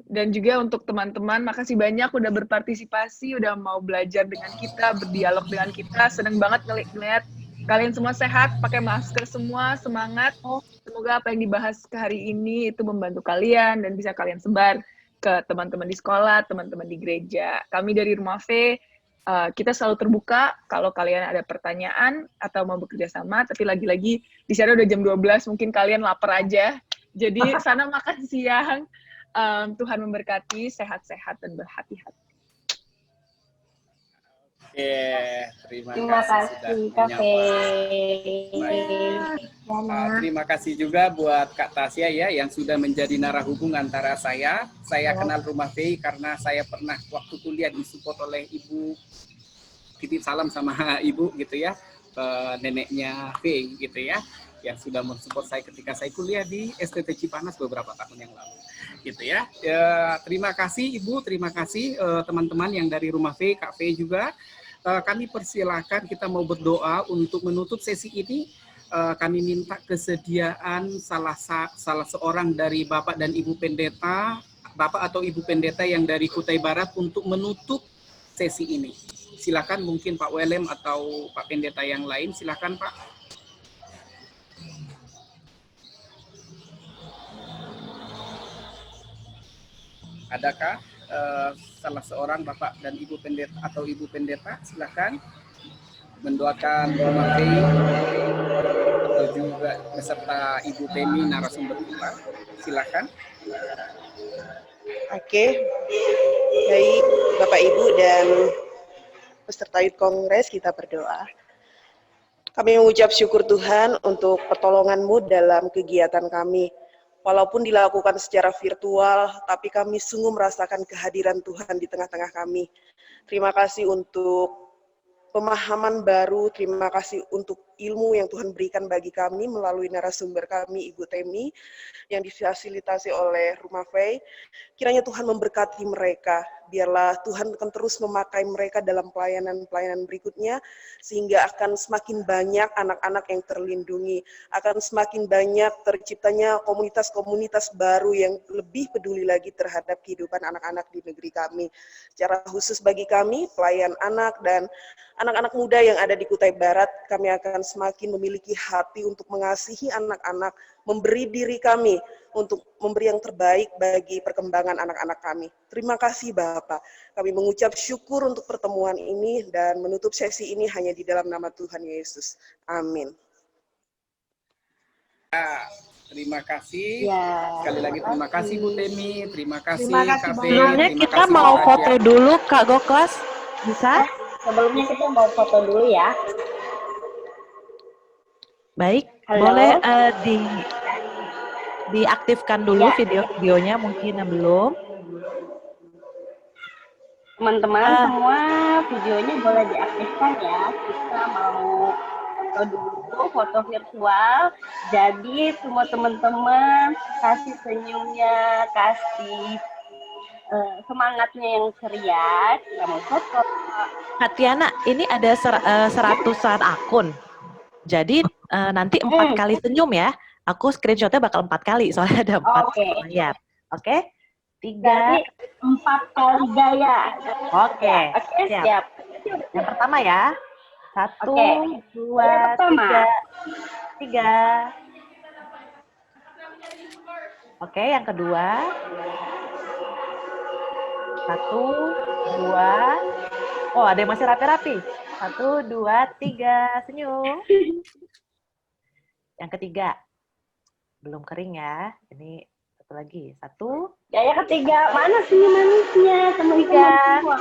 Dan juga untuk teman-teman, makasih banyak udah berpartisipasi, udah mau belajar dengan kita, berdialog dengan kita. Seneng banget ngeliat kalian semua sehat, pakai masker semua, semangat. Semoga apa yang dibahas ke hari ini itu membantu kalian dan bisa kalian sebar ke teman-teman di sekolah, teman-teman di gereja. Kami dari Rumah V, kita selalu terbuka kalau kalian ada pertanyaan atau mau bekerja sama, tapi lagi-lagi di sana udah jam 12, mungkin kalian lapar aja. Jadi sana makan siang. Tuhan memberkati, sehat-sehat dan berhati-hati. Terima kasih Kak Fei. Terima kasih juga buat Kak Tasya ya yang sudah menjadi narahubung antara saya. Saya kenal Rumah V karena saya pernah waktu kuliah disupport oleh Ibu, titip salam sama Ibu gitu ya. neneknya V gitu ya, yang sudah mensupport saya ketika saya kuliah di STT Cipanas beberapa tahun yang lalu gitu ya. Terima kasih Ibu, terima kasih teman-teman yang dari Rumah V, Kak V juga. Kami persilahkan, kita mau berdoa untuk menutup sesi ini. Kami minta kesediaan salah seorang dari Bapak dan Ibu Pendeta, Bapak atau Ibu Pendeta yang dari Kutai Barat untuk menutup sesi ini. Silakan, mungkin Pak Welem atau Pak Pendeta yang lain, silakan Pak. Adakah salah seorang Bapak dan Ibu Pendeta atau Ibu Pendeta, silakan mendoakan Rumah V atau juga beserta Ibu Temi narasumber kita, silakan. Oke, baik Bapak Ibu dan peserta Youth Kongres, kita berdoa. Kami mengucap syukur Tuhan untuk pertolongan-Mu dalam kegiatan kami. Walaupun dilakukan secara virtual, tapi kami sungguh merasakan kehadiran Tuhan di tengah-tengah kami. Terima kasih untuk pemahaman baru, terima kasih untuk ilmu yang Tuhan berikan bagi kami melalui narasumber kami, Ibu Temi, yang difasilitasi oleh Rumah V. Kiranya Tuhan memberkati mereka, biarlah Tuhan akan terus memakai mereka dalam pelayanan-pelayanan berikutnya, sehingga akan semakin banyak anak-anak yang terlindungi, akan semakin banyak terciptanya komunitas-komunitas baru yang lebih peduli lagi terhadap kehidupan anak-anak di negeri kami. Secara khusus bagi kami, pelayan anak dan anak-anak muda yang ada di Kutai Barat, kami akan semakin memiliki hati untuk mengasihi anak-anak, memberi diri kami untuk memberi yang terbaik bagi perkembangan anak-anak kami. Terima kasih Bapak. Kami mengucap syukur untuk pertemuan ini dan menutup sesi ini hanya di dalam nama Tuhan Yesus. Amin. Terima kasih. Ya, Sekali lagi terima kasih Bu Temi, terima kasih Terima kasih Kak V, Sebelumnya terima kita kasih mau Bu foto Nadia. dulu Kak Goklas, bisa? sebelumnya kita mau foto dulu ya. Baik, Halo. boleh diaktifkan dulu Ya. video-videonya mungkin yang belum. Teman-teman semua videonya boleh diaktifkan ya. Kita mau foto dulu, foto virtual. Jadi semua teman-teman kasih senyumnya, kasih semangatnya yang ceria. Kita mau foto. Kak Tiana, ini ada 100-an akun. Jadi nanti 4 kali senyum ya. Aku screenshotnya bakal 4 kali, soalnya ada 4 Oke. layar. Oke? 3. Jadi 4 kali gaya. Oke, Oke, siap. siap. Yang pertama ya. 1, Oke. 2, Yang pertama. 3. Oke, yang kedua. 1, 2. Oh, ada yang masih rapi-rapi. 1, 2, 3. Senyum. Yang ketiga. Belum kering ya. Ini satu lagi. 1. Gaya ketiga. Mana senyum manisnya? Teman-teman semua.